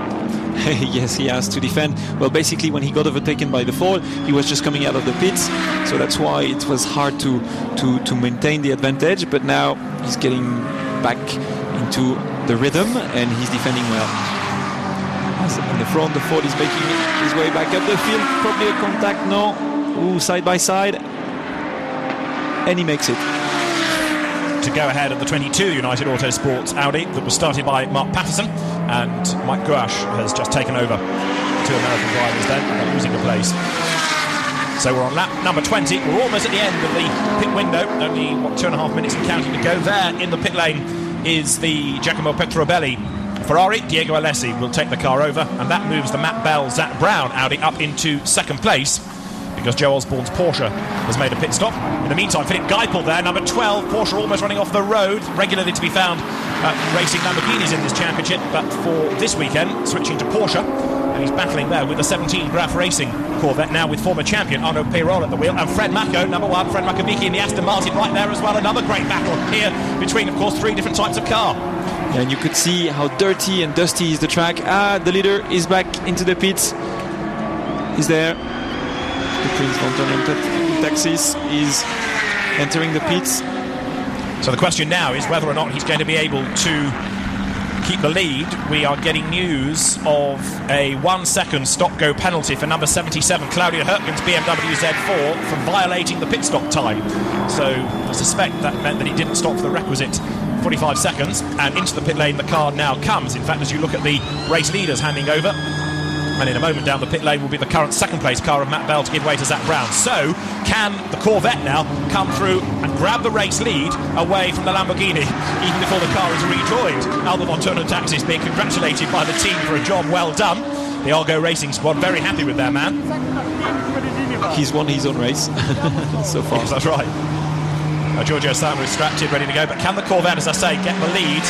Yes, he has to defend. Well, basically, when he got overtaken by the Ford, he was just coming out of the pits, so that's why it was hard to maintain the advantage. But now he's getting back into the rhythm, and he's defending well. In the front, the Ford is making his way back up the field. Probably a contact, no. Ooh, side by side, and he makes it. To go ahead of the 22 United Autosports Audi that was started by Mark Patterson, and Mike Gouache has just taken over. Two American drivers then, and they're losing a place. So we're on lap number 20. We're almost at the end of the pit window. Only, 2.5 minutes and counting to go. There in the pit lane is the Giacomo Petrobelli Ferrari. Diego Alessi will take the car over, and that moves the Matt Bell Zach Brown Audi up into second place, because Joe Osborne's Porsche has made a pit stop. In the meantime, Philip Geipel there, number 12, Porsche almost running off the road, regularly to be found racing Lamborghinis in this championship, but for this weekend, switching to Porsche, and he's battling there with the 17 Graf Racing Corvette, now with former champion Arnaud Peyrol at the wheel, and Fred Mako, number 1, Fred Makovicki in the Aston Martin right there as well. Another great battle here between, of course, three different types of car. Yeah, and you could see how dirty and dusty is the track. The leader is back into the pits. He's there. The Prince von Texas is entering the pits. So the question now is whether or not he's going to be able to keep the lead. We are getting news of a 1 second stop-go penalty for number 77, Claudio Hürtgen's BMW Z4, for violating the pit stop time. So I suspect that meant that he didn't stop for the requisite 45 seconds, and into the pit lane the car now comes. In fact, as you look at the race leaders handing over, and in a moment down the pit lane will be the current second place car of Matt Bell to give way to Zach Brown. So can the Corvette now come through and grab the race lead away from the Lamborghini even before the car is rejoined? Alba Montano Taxis being congratulated by the team for a job well done. The Argo Racing squad very happy with their man. He's won his own race so far. Yes, that's right. Giorgio Sana is strapped in, ready to go, but can the Corvette, as I say, get the lead?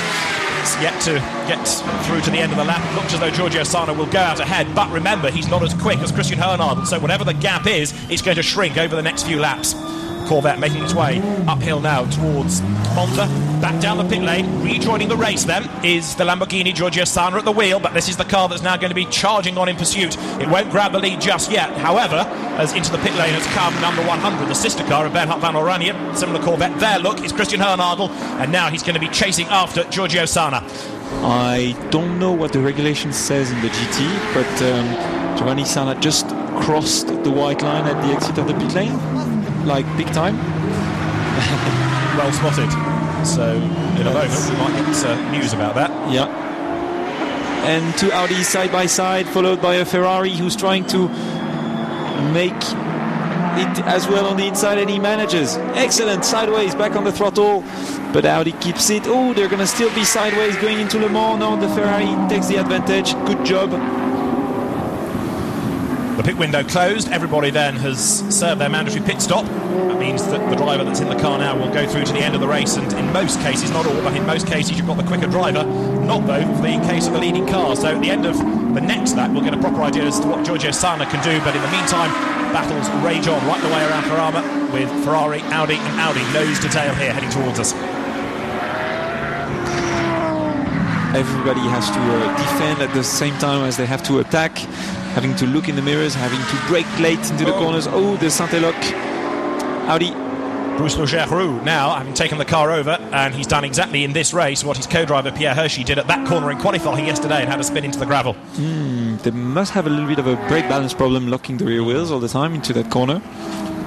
It's yet to get through to the end of the lap. It looks as though Giorgio Sana will go out ahead, but remember, he's not as quick as Christian Hernard, so whatever the gap is, it's going to shrink over the next few laps. Corvette making its way uphill now towards Monza. Back down the pit lane, rejoining the race then, is the Lamborghini, Giorgio Sana at the wheel, but this is the car that's now going to be charging on in pursuit. It won't grab the lead just yet. However, as into the pit lane has come number 100, the sister car of Bernhard van Oranje, similar Corvette. There, look, it's Christian Hernadl, and now he's going to be chasing after Giorgio Sana. I don't know what the regulation says in the GT, but Giovanni Sana just crossed the white line at the exit of the pit lane, like big time. Well spotted. So in a moment we might get news about that. Yeah. And two Audis side by side, followed by a Ferrari who's trying to make it as well on the inside, and he manages. Excellent, sideways, back on the throttle, but Audi keeps it. Oh, they're going to still be sideways going into Le Mans. No, the Ferrari takes the advantage. Good job. The pit window closed. Everybody then has served their mandatory pit stop. That means that the driver that's in the car now will go through to the end of the race, and in most cases, not all, but in most cases you've got the quicker driver. Not though for the case of the leading car. So at the end of the next lap we'll get a proper idea as to what Giorgio Sana can do, but in the meantime battles rage on right the way around Jarama, with Ferrari, Audi and Audi nose to tail here heading towards us. Everybody has to defend at the same time as they have to attack, having to look in the mirrors, having to brake late into the corners. Oh, the Saint-Eloque Audi. Bruce Legeroux now, having taken the car over, and he's done exactly in this race what his co-driver Pierre Hershey did at that corner in qualifying yesterday and had a spin into the gravel. They must have a little bit of a brake balance problem, locking the rear wheels all the time into that corner.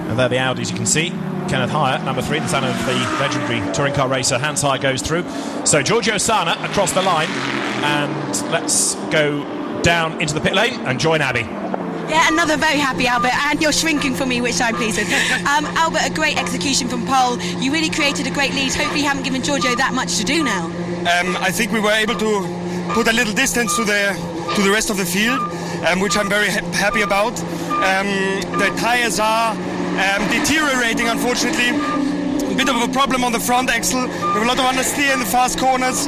And there the Audis you can see. Kenneth Hyatt, number 3, the son of the legendary touring car racer Hans Hyatt, goes through. So Giorgio Sana across the line, and let's go down into the pit lane and join Abby. Yeah, another very happy Albert, and you're shrinking for me, which I'm pleased with. Albert, a great execution from pole. You really created a great lead. Hopefully you haven't given Giorgio that much to do now. I think we were able to put a little distance to the rest of the field, which I'm very happy about. The tyres are deteriorating, unfortunately. A bit of a problem on the front axle. We have a lot of understeer in the fast corners,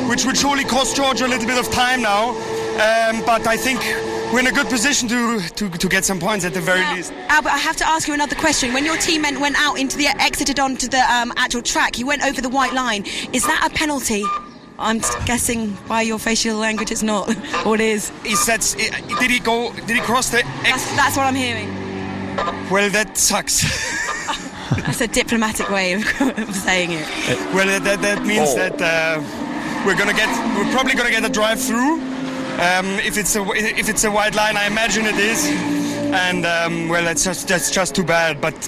which would surely cost Giorgio a little bit of time now. But I think we're in a good position to get some points at the very least. Albert, I have to ask you another question. When your teammate went out exited onto the actual track, he went over the white line. Is that a penalty? I'm guessing by your facial language it's not. Or it is. Did he cross the... That's what I'm hearing. Well, that sucks. That's a diplomatic way of saying it. Well, that means that we're probably gonna get a drive through. If it's a white line, I imagine it is, and well, that's just too bad. But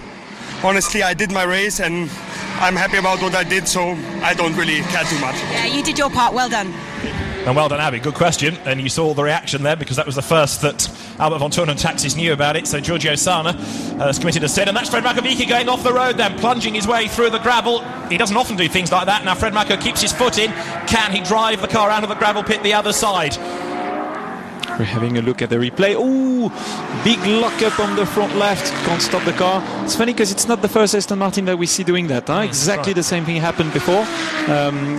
honestly, I did my race, and I'm happy about what I did, so I don't really care too much. Yeah, you did your part. Well done. And well done, Abby. Good question. And you saw the reaction there, because that was the first that Albert von Thurn and Taxis knew about it. So Giorgio Sana has committed a sin. And that's Fred Makovici going off the road then, plunging his way through the gravel. He doesn't often do things like that. Now Fred Mako keeps his foot in. Can he drive the car out of the gravel pit the other side? We're having a look at the replay. Ooh, big lock-up on the front left. Can't stop the car. It's funny because it's not the first Aston Martin that we see doing that. Exactly right. The same thing happened before.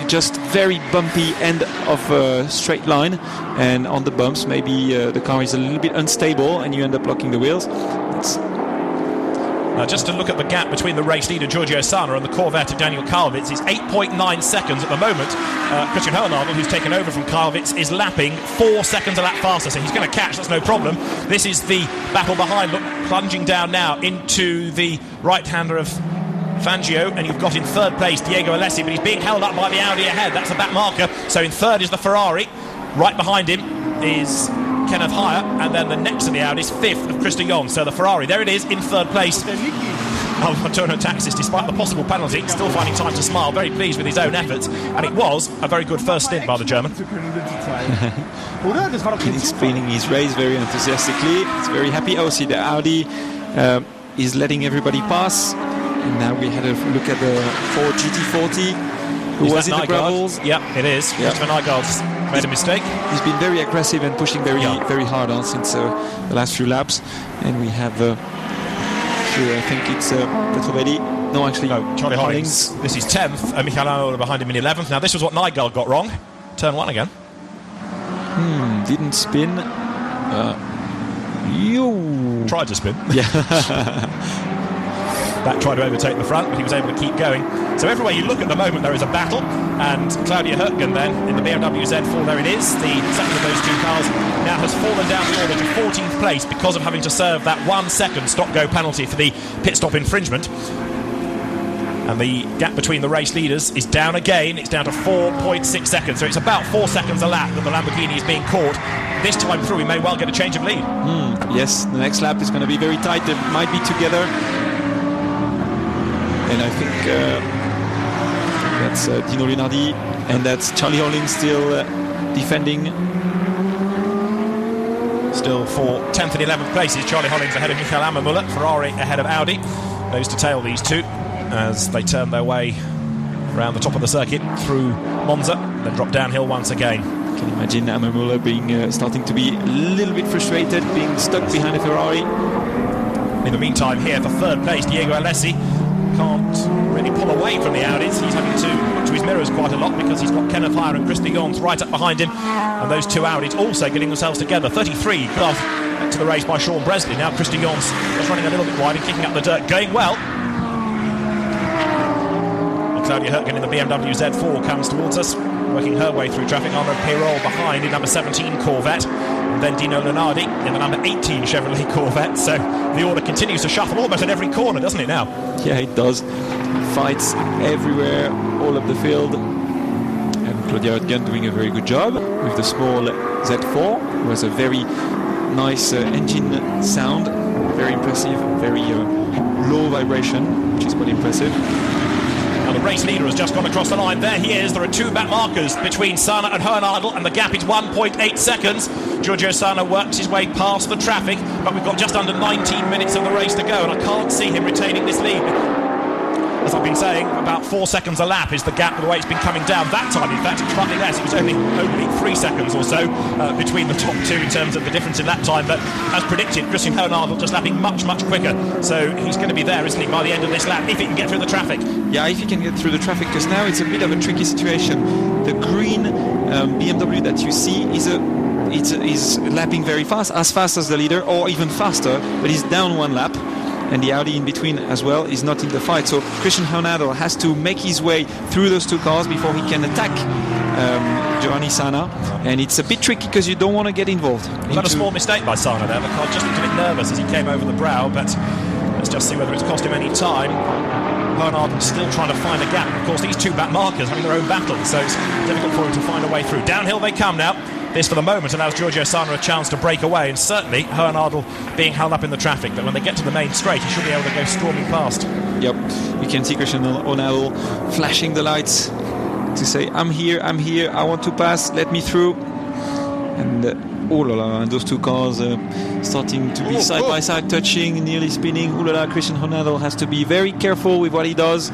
Just very bumpy end of a straight line. And on the bumps, maybe the car is a little bit unstable and you end up locking the wheels. Just to look at the gap between the race leader Giorgio Sana and the Corvette of Daniel Kalvitz is 8.9 seconds at the moment. Christian Hernadel, who's taken over from Kalvitz, is lapping 4 seconds a lap faster, so he's going to catch, that's no problem. This is the battle behind, look, plunging down now into the right-hander of Fangio, and you've got in third place Diego Alessi, but he's being held up by the Audi ahead. That's a back marker. So in third is the Ferrari. Right behind him is Kenneth Hyatt, and then the next of the Audis, fifth of Christian Young. So the Ferrari, there it is, in third place. Antonio Taxis, despite the possible penalty, still finding time to smile, very pleased with his own efforts, and it was a very good first stint by the German. He's explaining his race very enthusiastically. He's very happy. Oh, see, the Audi is letting everybody pass. And now we had a look at the Ford GT40, who was in the gravels. Yeah, it is. Yeah. Christopher Nygaard's made a mistake. He's been very aggressive and pushing very hard on since the last few laps. And we have, I think it's Petrovelli. No, actually, Charlie Hollings. This is 10th, and Michael Aola behind him in 11th. Now, this was what Nygaard got wrong. Turn 1 again. Didn't spin. Tried to spin. Yeah. That tried to overtake the front, but he was able to keep going. So everywhere you look at the moment, there is a battle, and Claudia Hürtgen then in the BMW Z4, there it is, the second of those two cars, now has fallen down the order to 14th place because of having to serve that 1 second stop-go penalty for the pit stop infringement. And the gap between the race leaders is down again. It's down to 4.6 seconds, so it's about 4 seconds a lap that the Lamborghini is being caught. This time through, we may well get a change of lead. Yes, the next lap is going to be very tight. They might be together. And I think that's Dino Lunardi, and that's Charlie Hollings still defending. Still for 10th and 11th places, Charlie Hollings ahead of Michael Ammermuller, Ferrari ahead of Audi. Those to tail these two as they turn their way around the top of the circuit through Monza, then drop downhill once again. Can you imagine Ammermuller being starting to be a little bit frustrated, being stuck behind a Ferrari. In the meantime, here for third place, Diego Alessi can't really pull away from the Audis. He's having to look to his mirrors quite a lot because he's got Kenneth Hyatt and Christy Gons right up behind him, and those two Audis also getting themselves together. 33 off to the race by Sean Bresley. Now Christy Gons is running a little bit wide and kicking up the dirt, going well. And Claudia Hürtgen in the BMW Z4 comes towards us, working her way through traffic. Arnaud Pirol behind in number 17 Corvette. and then Dino Lunardi in the number 18 Chevrolet Corvette. So the order continues to shuffle almost at every corner, doesn't it now? Yeah, it does. Fights everywhere, all up the field. And Claudia Oetgen doing a very good job with the small Z4. It was a very nice engine sound, very impressive, very low vibration, which is quite impressive. Now the race leader has just gone across the line. There he is. There are two back markers between Sana and Hernadel, and the gap is 1.8 seconds. Giorgio Sana works his way past the traffic, but we've got just under 19 minutes of the race to go, and I can't see him retaining this lead. As I've been saying, about 4 seconds a lap is the gap, the way it's been coming down. That time, in fact, it was slightly less. It was only 3 seconds or so between the top two in terms of the difference in lap time. But as predicted, Christian Hernadel just lapping much, much quicker. So he's going to be there, isn't he, by the end of this lap, if he can get through the traffic. Yeah, if he can get through the traffic, because now it's a bit of a tricky situation. The green BMW that you see is lapping very fast as the leader, or even faster, but he's down 1 lap. And the Audi in between as well is not in the fight. So Christian Hernadel has to make his way through those two cars before he can attack Giovanni Sana. And it's a bit tricky because you don't want to get involved. He had a small mistake by Sana there. The car just looked a bit nervous as he came over the brow, but let's just see whether it's cost him any time. Hernadel still trying to find a gap. Of course, these two back markers having their own battle, so it's difficult for him to find a way through. Downhill they come now. This, for the moment, allows Giorgio Sana a chance to break away, and certainly Hernadel being held up in the traffic. But when they get to the main straight, he should be able to go storming past. Yep, you can see Christian Hernadel flashing the lights to say, I'm here, I want to pass, let me through. And oh la la, and those two cars starting to be side by side, touching, nearly spinning. Oh la la, Christian Hernadel has to be very careful with what he does.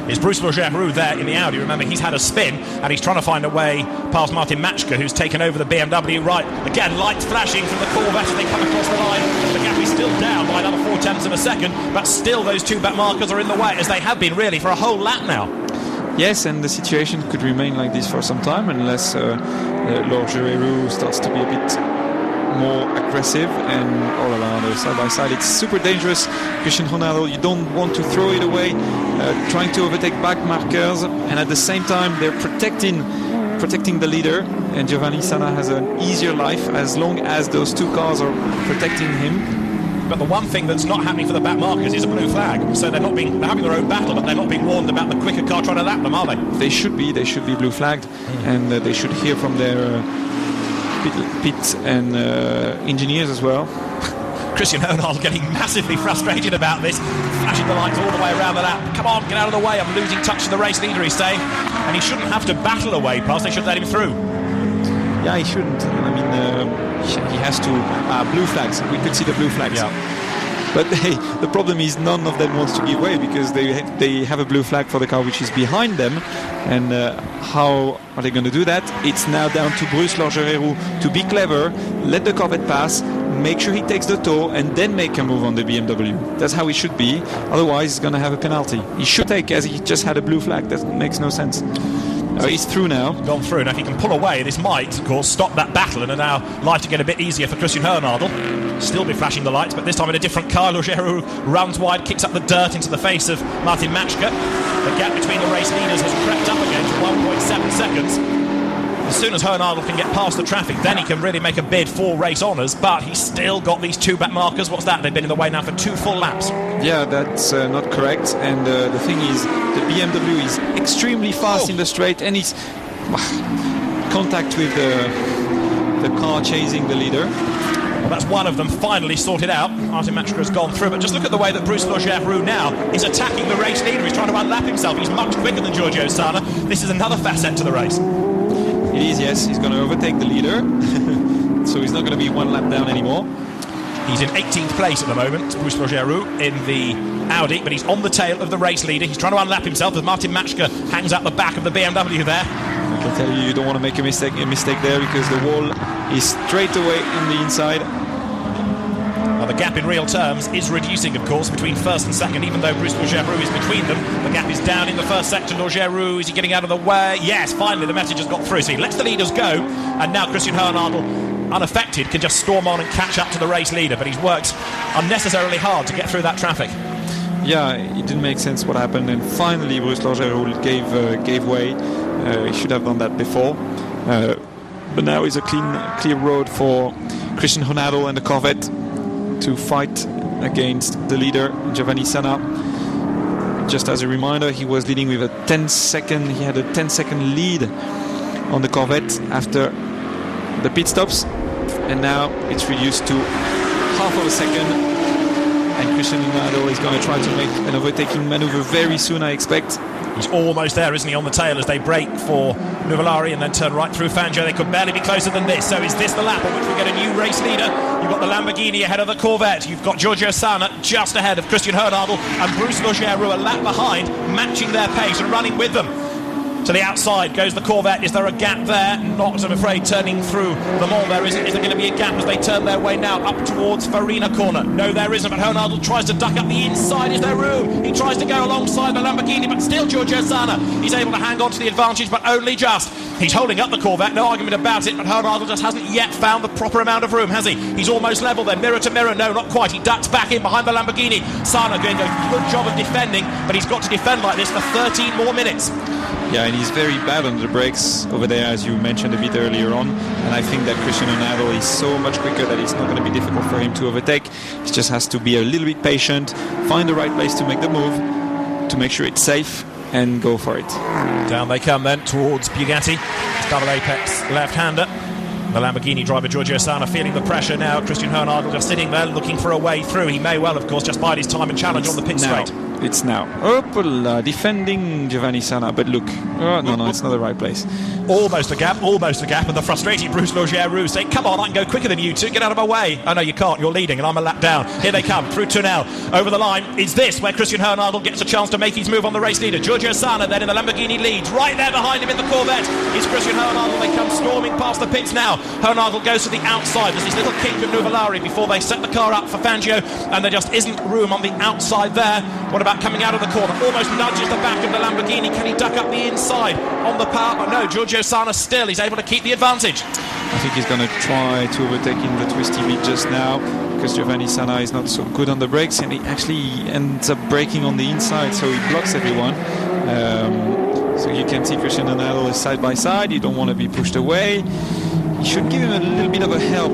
Is Bruce Legeroux there in the Audi? Remember, he's had a spin and he's trying to find a way past Martin Matschke, who's taken over the BMW. Right, again, lights flashing from the Corvette as they come across the line. The gap is still down by another 0.4 of a second, but still those two back markers are in the way, as they have been really for a whole lap now. Yes, and the situation could remain like this for some time unless Legeroux starts to be a bit more aggressive, and all around side by side it's super dangerous. Christian Hernadel, you don't want to throw it away, trying to overtake back markers, and at the same time they're protecting the leader, and Giovanni Sana has an easier life as long as those two cars are protecting him. But the one thing that's not happening for the back markers is a blue flag, so they're having their own battle, but they're not being warned about the quicker car trying to lap them, are they? They should be blue flagged, and they should hear from their pit and engineers as well. Christian Hernadel getting massively frustrated about this, flashing the lights all the way around the lap. Come on, get out of the way, I'm losing touch of the race leader, he's saying, and he shouldn't have to battle away past, they should let him through. Yeah, he shouldn't. I mean, he has to blue flags. We could see the blue flags. Yeah. But hey, the problem is none of them wants to give way, because they have a blue flag for the car which is behind them. And how are they going to do that? It's now down to Bruce Legeroux to be clever, let the Corvette pass, make sure he takes the tow, and then make a move on the BMW. That's how it should be. Otherwise, he's going to have a penalty. He should take, as he just had a blue flag. That makes no sense. He's through now. Gone through. Now, if he can pull away, this might, of course, stop that battle and allow life to get a bit easier for Christian Hernadel. Still be flashing the lights, but this time in a different car. Legeroux runs wide, kicks up the dirt into the face of Martin Matschke. The gap between the race leaders has crept up again to 1.7 seconds. As soon as Hernadel can get past the traffic, then he can really make a bid for race honours, but he's still got these two back markers. What's that? They've been in the way now for 2 full laps. Yeah, that's not correct. And the thing is, the BMW is extremely fast in the straight, and it's contact with the car chasing the leader. Well, that's one of them finally sorted out. Martin Matschke has gone through, but just look at the way that Bruce Legeroux now is attacking the race leader. He's trying to unlap himself. He's much quicker than Giorgio Sana. This is another facet to the race. It is, yes. He's going to overtake the leader. So he's not going to be 1 lap down anymore. He's in 18th place at the moment, Bruce Legeroux, in the Audi, but he's on the tail of the race leader. He's trying to unlap himself as Martin Matschke hangs out the back of the BMW there. I can tell you don't want to make a mistake there, because the wall is straight away in the inside. Well, the gap in real terms is reducing, of course, between first and second, even though Bruce Legeroux is between them. The gap is down in the first sector. Legeroux, is he getting out of the way? Yes, finally the message has got through. So he lets the leaders go, and now Christian Hernadel, unaffected, can just storm on and catch up to the race leader, but he's worked unnecessarily hard to get through that traffic. Yeah, it didn't make sense what happened, and finally Bruce Legeroux gave way. He should have done that before. but now is a clear road for Christian Ronaldo and the Corvette to fight against the leader Giovanni Sanna. Just as a reminder, he was leading with a 10-second. He had a 10-second lead on the Corvette after the pit stops, and now it's reduced to half of a second. And Christian Ronaldo is going to try to make an overtaking maneuver very soon, I expect. He's almost there, isn't he, on the tail as they brake for Nuvolari and then turn right through Fangio. They could barely be closer than this. So is this the lap on which we get a new race leader? You've got the Lamborghini ahead of the Corvette. You've got Giorgio Sanna just ahead of Christian Hernadel and Bruce Legeroux a lap behind, matching their pace and running with them. To the outside goes the Corvette. Is there a gap there? Not, I'm afraid, turning through Le Mans there isn't. Is there going to be a gap as they turn their way now up towards Farina corner? No, there isn't, but Hernadel tries to duck up the inside. Is there room? He tries to go alongside the Lamborghini, but still Giorgio Sanna. He's able to hang on to the advantage, but only just. He's holding up the Corvette, no argument about it, but Hernadel just hasn't yet found the proper amount of room, has he? He's almost level there, mirror to mirror. No, not quite. He ducks back in behind the Lamborghini. Sanna doing a good job of defending, but he's got to defend like this for 13 more minutes. Yeah, and he's very bad on the brakes over there, as you mentioned a bit earlier on. And I think that Christian Ronaldo is so much quicker that it's not going to be difficult for him to overtake. He just has to be a little bit patient, find the right place to make the move, to make sure it's safe, and go for it. Down they come then towards Bugatti. Double apex left-hander. The Lamborghini driver Giorgio Sanna feeling the pressure now. Christian Hernadel just sitting there looking for a way through. He may well, of course, just bide his time and challenge on the pit straight. It's now. Opala, defending Giovanni Sanna, but look. Oh, no, it's not the right place. Almost a gap, and the frustrated Bruce Legeroux saying, come on, I can go quicker than you two, get out of my way. Oh no, you can't, you're leading and I'm a lap down. Here they come, through Tunnel, over the line. Is this where Christian Hernadel gets a chance to make his move on the race leader? Giorgio Sanna then in the Lamborghini leads, right there behind him in the Corvette is Christian Hernadel. They come storming past the pits now. Hernadel goes to the outside, there's this little kink of Nuvolari before they set the car up for Fangio, and there just isn't room on the outside there. What about coming out of the corner? Almost nudges the back of the Lamborghini. Can he duck up the inside on the power? Oh, no, Giorgio Sanna still. He's able to keep the advantage. I think he's going to try to overtake in the twisty bit just now because Giovanni Sanna is not so good on the brakes and he actually ends up braking on the inside, so he blocks everyone. So you can see Christian Ronaldo is side by side. You don't want to be pushed away. You should give him a little bit of a help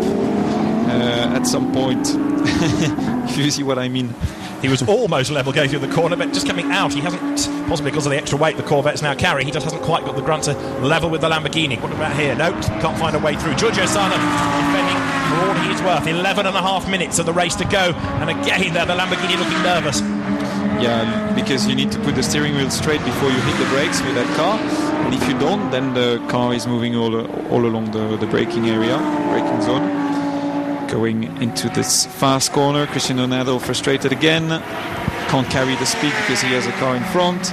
at some point, if you see what I mean. He was almost level going through the corner, but just coming out, he hasn't, possibly because of the extra weight the Corvette's now carrying, he just hasn't quite got the grunt to level with the Lamborghini. What about here? No, can't find a way through. Giorgio Sanna defending for all he is worth. 11 and a half minutes of the race to go, and again there, the Lamborghini looking nervous. Yeah, because you need to put the steering wheel straight before you hit the brakes with that car, and if you don't, then the car is moving all along the braking area, braking zone. Going into this fast corner, Christian Ronaldo frustrated again, can't carry the speed because he has a car in front.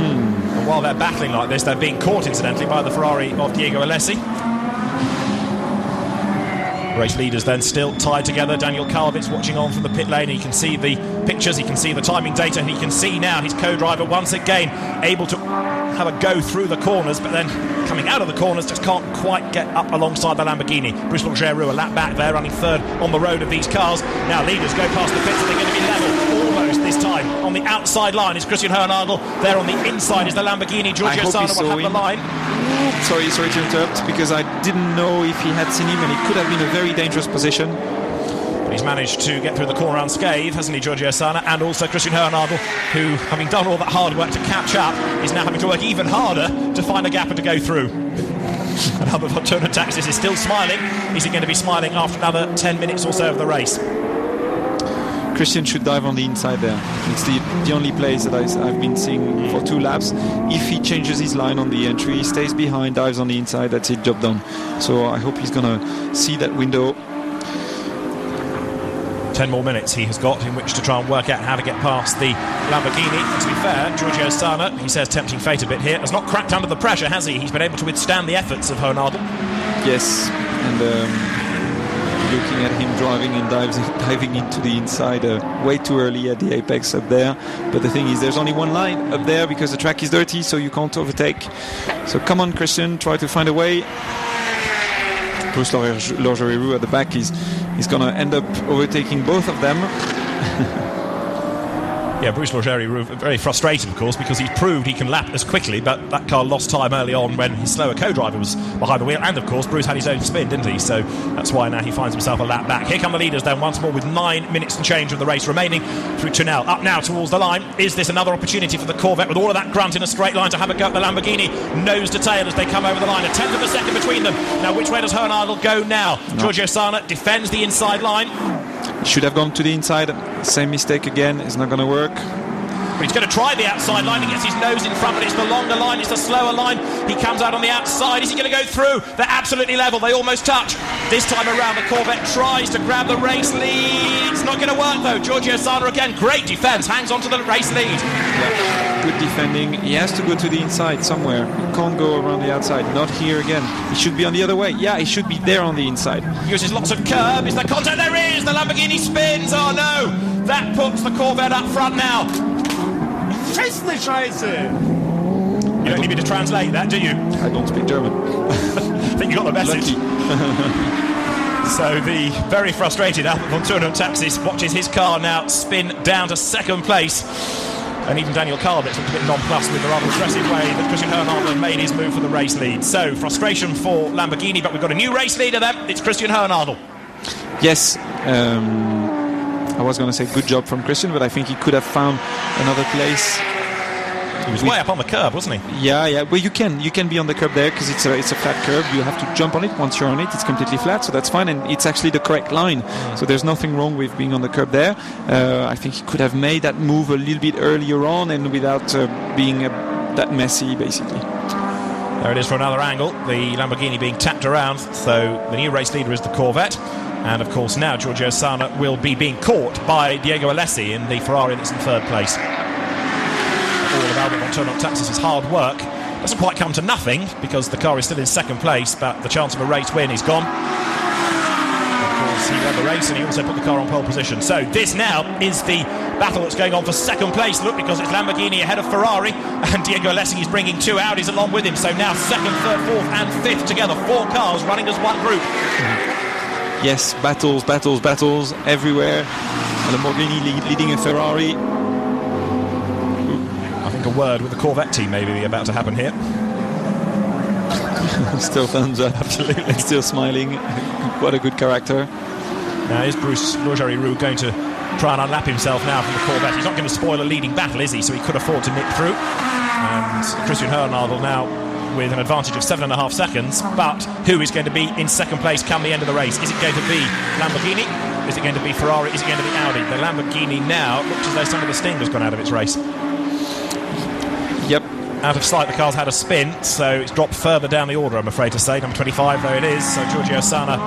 And while they're battling like this, they're being caught incidentally by the Ferrari of Diego Alessi. Race leaders then still tied together. Daniel Kalvitz watching on from the pit lane. He can see the pictures, he can see the timing data, and he can see now his co-driver once again able to have a go through the corners, but then coming out of the corners just can't quite get up alongside the Lamborghini. Bruce Legeroux a lap back there, running third on the road of these cars. Now leaders go past the pits and they're going to be level almost this time. On the outside line is Christian Hernadel. There on the inside is the Lamborghini. Giorgio Sanna will have the line. Sorry to interrupt, because I didn't know if he had seen him and it could have been a very dangerous position. But he's managed to get through the corner unscathed, hasn't he, Giorgio Sanna? And also Christian Hernadel, who, having done all that hard work to catch up, is now having to work even harder to find a gap and to go through. And Albert von Turner Taxis is still smiling. Is he going to be smiling after another 10 minutes or so of the race? Christian should dive on the inside there. It's the only place that I've been seeing for 2 laps. If he changes his line on the entry, stays behind, dives on the inside, that's it, job done. So I hope he's going to see that window. 10 more minutes he has got in which to try and work out how to get past the Lamborghini. And to be fair, Giorgio Sanna, he says tempting fate a bit here, has not cracked under the pressure, has he? He's been able to withstand the efforts of Hernadel. Yes, and looking at him driving and diving into the inside way too early at the apex up there. But the thing is, there's only one line up there because the track is dirty, so you can't overtake. So come on, Christian, try to find a way. Bruce Legeroux at the back is going to end up overtaking both of them. Yeah, Bruce Logeri very frustrated, of course, because he's proved he can lap as quickly, but that car lost time early on when his slower co-driver was behind the wheel, and of course Bruce had his own spin, didn't he? So that's why now he finds himself a lap back. Here come the leaders then once more with 9 minutes and change of the race remaining through Tunnel. Up now towards the line. Is this another opportunity for the Corvette with all of that grunt in a straight line to have a go at the Lamborghini nose to tail as they come over the line? A tenth of a second between them. Now which way does Hernadel go now? No. Giorgio Sana defends the inside line. He should have gone to the inside. Same mistake again. It's not going to work. But he's going to try the outside line. He gets his nose in front, but it's the longer line, it's the slower line. He comes out on the outside. Is he going to go through? They're absolutely level. They almost touch. This time around, the Corvette tries to grab the race lead. It's not going to work, though. Giorgio Sana again, great defence, hangs on to the race lead. Yeah. Good defending. He has to go to the inside somewhere. He can't go around the outside. Not here again. He should be on the other way. Yeah, he should be there on the inside. Uses lots of curb. Is there contact? There is. The Lamborghini spins. Oh, no. That puts the Corvette up front now. You don't need me to translate that, do you? I don't speak German. I think you got the message. So the very frustrated Albert von Thurn und Taxis watches his car now spin down to second place. And even Daniel Karbitz looked a bit nonplussed with the rather aggressive way that Christian Hernadel made his move for the race lead. So frustration for Lamborghini, but we've got a new race leader then. It's Christian Hernadel. Yes. I was going to say good job from Christian, but I think he could have found another place. He was way up on the curb, wasn't he? Yeah. Well, you can be on the curb there because it's a flat curb. You have to jump on it. Once you're on it, it's completely flat, so that's fine, and it's actually the correct line. So there's nothing wrong with being on the curb there. I think he could have made that move a little bit earlier on and without being that messy, basically. There it is for another angle. The Lamborghini being tapped around. So the new race leader is the Corvette. And of course now Giorgio Sana will be being caught by Diego Alessi in the Ferrari that's in third place. All of Albert von Thurn und Taxis' hard work doesn't quite come to nothing because the car is still in second place, but the chance of a race win is gone. Of course he won the race and he also put the car on pole position. So this now is the battle that's going on for second place. Look, because it's Lamborghini ahead of Ferrari and Diego Alessi is bringing 2 Audis along with him. So now second, third, fourth and fifth together. 4 cars running as one group. Yes, battles everywhere. Lamborghini leading a Ferrari. I think a word with the Corvette team may be about to happen here. Still thumbs up. Absolutely. Still smiling. What a good character. Now is Bruce Logeri going to try and unlap himself now from the Corvette? He's not going to spoil a leading battle, is he? So he could afford to nip through. And Christian Hernadel now with an advantage of 7.5 seconds, but who is going to be in second place come the end of the race? Is it going to be Lamborghini? Is it going to be Ferrari? Is it going to be Audi? The Lamborghini now looks as though some of the sting has gone out of its race. Yep. Out of sight, the car's had a spin, so it's dropped further down the order, I'm afraid to say. Number 25, though it is, so Giorgio Sana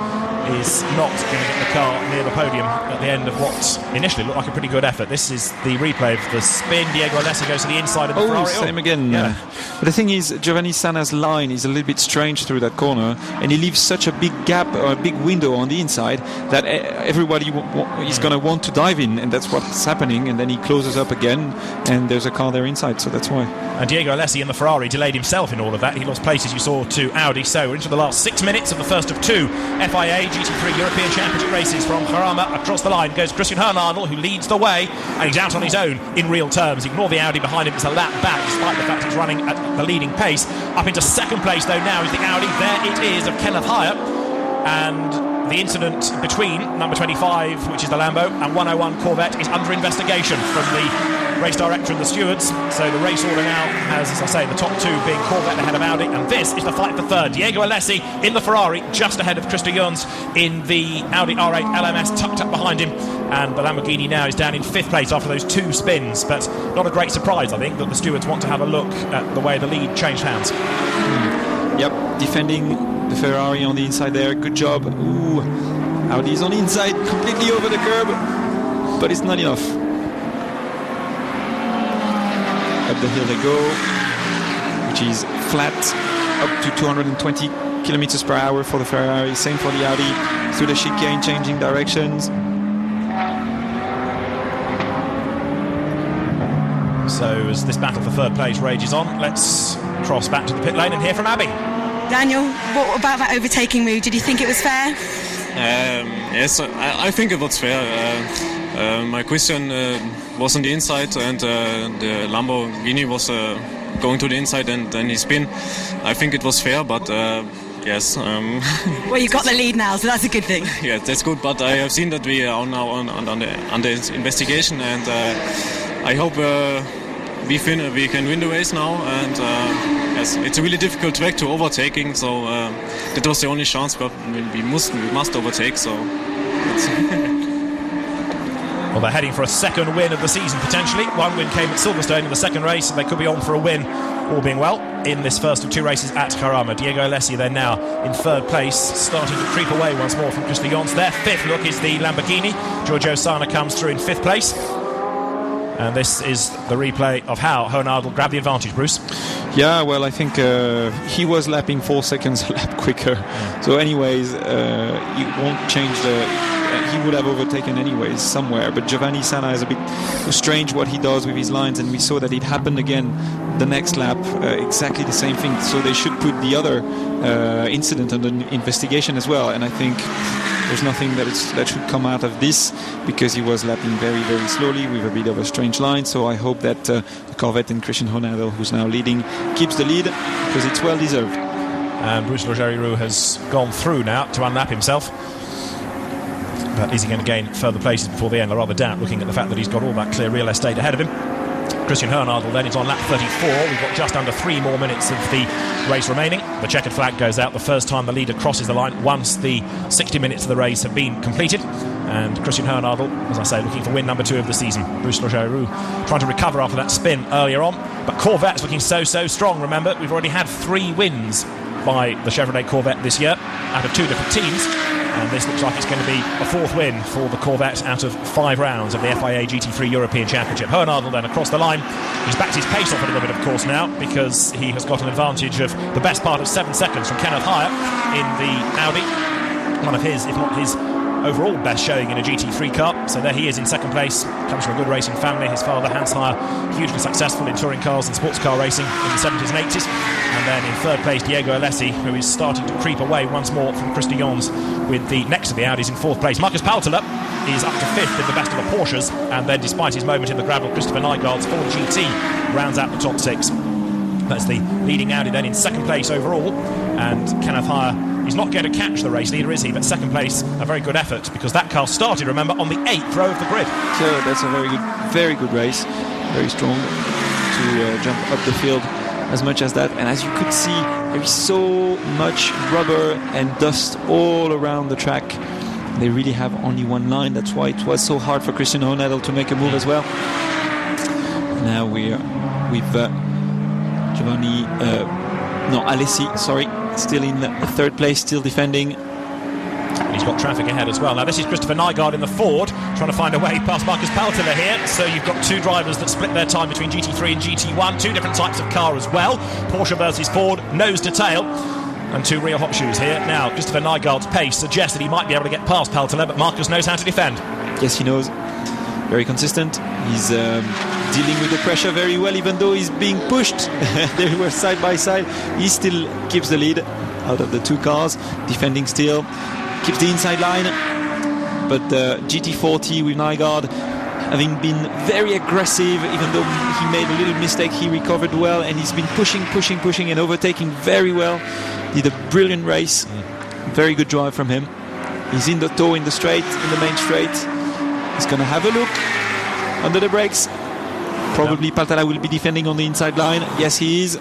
is not going to get the car near the podium at the end of what initially looked like a pretty good effort. This is the replay of the spin. Diego Alessi goes to the inside of the Ferrari. Same again. Yeah. But the thing is, Giovanni Sana's line is a little bit strange through that corner, and he leaves such a big gap or a big window on the inside that everybody is going to want to dive in, and that's what's happening. And then he closes up again, and there's a car there inside, so that's why. And Diego Alessi in the Ferrari delayed himself in all of that. He lost places, you saw, to Audi. So we're into the last 6 minutes of the first of 2 FIA GT3 European Championship races. From Jarama across the line goes Christian Hernadel, who leads the way, and he's out on his own in real terms. Ignore the Audi behind him, it's a lap back, despite the fact he's running at the leading pace. Up into second place, though, now is the Audi. There it is of Kenneth Hyatt. And the incident between number 25, which is the Lambo, and 101 Corvette is under investigation from the race director and the stewards. So the race order now has, as I say, the top 2 being Corvette ahead of Audi, and this is the fight for third. Diego Alessi in the Ferrari, just ahead of Christopher Jans in the Audi R8 LMS, tucked up behind him, and the Lamborghini now is down in 5th place after those 2 spins. But not a great surprise, I think, that the stewards want to have a look at the way the lead changed hands. Yep, defending the Ferrari on the inside there. Good job. Ooh, Audi's on the inside, completely over the curb, but it's not enough. Up the hill they go, which is flat, up to 220 kilometers per hour for the Ferrari. Same for the Audi, through the chicane, changing directions. So as this battle for third place rages on, let's cross back to the pit lane and hear from Abby. Daniel, what about that overtaking move? Did you think it was fair? Yes, I think it was fair. My Christian was on the inside, and the Lamborghini was going to the inside, and then he spin. I think it was fair, but yes. Well, you've got the lead now, so that's a good thing. Yeah, that's good. But I have seen that we are now on the investigation, and I hope we can win the race now. And yes, it's a really difficult track to overtaking, so that was the only chance. But we must overtake. So. Well, they're heading for a second win of the season, potentially. One win came at Silverstone in the second race, and they could be on for a win, all being well, in this first of two races at Jarama. Diego Alessi, they're now in third place, starting to creep away once more from Christian Jons. Their fifth look is the Lamborghini. Giorgio Sana comes through in fifth place. And this is the replay of how Honardel grabbed the advantage, Bruce. Yeah, well, I think he was lapping 4 seconds a lap quicker. Yeah. So anyways, it won't change he would have overtaken anyways somewhere. But Giovanni Sana is a bit strange what he does with his lines, and we saw that it happened again the next lap, exactly the same thing. So they should put the other incident under investigation as well. And I think there's nothing that should come out of this, because he was lapping very, very slowly with a bit of a strange line. So I hope that the Corvette and Christian Honardel, who's now leading, keeps the lead, because it's well deserved. And Bruce Legerie-Roux has gone through now to unlap himself. But is he going to gain further places before the end? I rather doubt, looking at the fact that he's got all that clear real estate ahead of him. Christian Honardel then is on lap 34. We've got just under 3 more minutes of the race remaining. The checkered flag goes out the first time the leader crosses the line, once the 60 minutes of the race have been completed. And Christian Honardel, as I say, looking for win number 2 of the season. Bruce Legerie-Roux trying to recover after that spin earlier on. But Corvette's looking so strong. Remember, we've already had 3 wins by the Chevrolet Corvette this year out of 2 different teams. And this looks like it's going to be a 4th win for the Corvette out of 5 rounds of the FIA GT3 European Championship. Honardel then across the line. He's backed his pace off a little bit, of course, now, because he has got an advantage of the best part of 7 seconds from Kenneth Hyatt in the Audi. One of his, if not his, overall best showing in a GT3 car. So there he is in second place. Comes from a good racing family. His father, Hans Hyatt, hugely successful in touring cars and sports car racing in the 70s and 80s. And then in third place, Diego Alessi, who is starting to creep away once more from Christian Jons, with the next of the Audis in 4th place. Marcus Paltela is up to 5th in the best of the Porsches, and then despite his moment in the gravel, Christopher Nygaard's Ford GT rounds out the top 6. That's the leading Audi then in second place overall, and Kenneth Hyatt, he's not going to catch the race leader, is he? But second place, a very good effort, because that car started, remember, on the 8th row of the grid. So that's a very good race, very strong to jump up the field as much as that. And as you could see, there is so much rubber and dust all around the track. They really have only one line. That's why it was so hard for Christian Honardel to make a move as well. Now we are with Alessi, sorry, still in 3rd place, still defending. And he's got traffic ahead as well. Now this is Christopher Nygaard in the Ford, trying to find a way past Marcus Paltela here. So you've got 2 drivers that split their time between GT3 and GT1, 2 different types of car as well. Porsche versus Ford, nose to tail, and 2 real hot shoes here. Now Christopher Nygaard's pace suggests that he might be able to get past Paltela, but Marcus knows how to defend. Yes, he knows. Very consistent. He's dealing with the pressure very well, even though he's being pushed. They were side by side. He still keeps the lead out of the 2 cars, defending still. Keeps the inside line, but the GT40 with Nygaard having been very aggressive, even though he made a little mistake, he recovered well, and he's been pushing and overtaking very well. Did a brilliant race. Very good drive from him. He's in the toe in the straight, in the main straight. He's going to have a look under the brakes. Probably Paltela will be defending on the inside line. Yes, he is.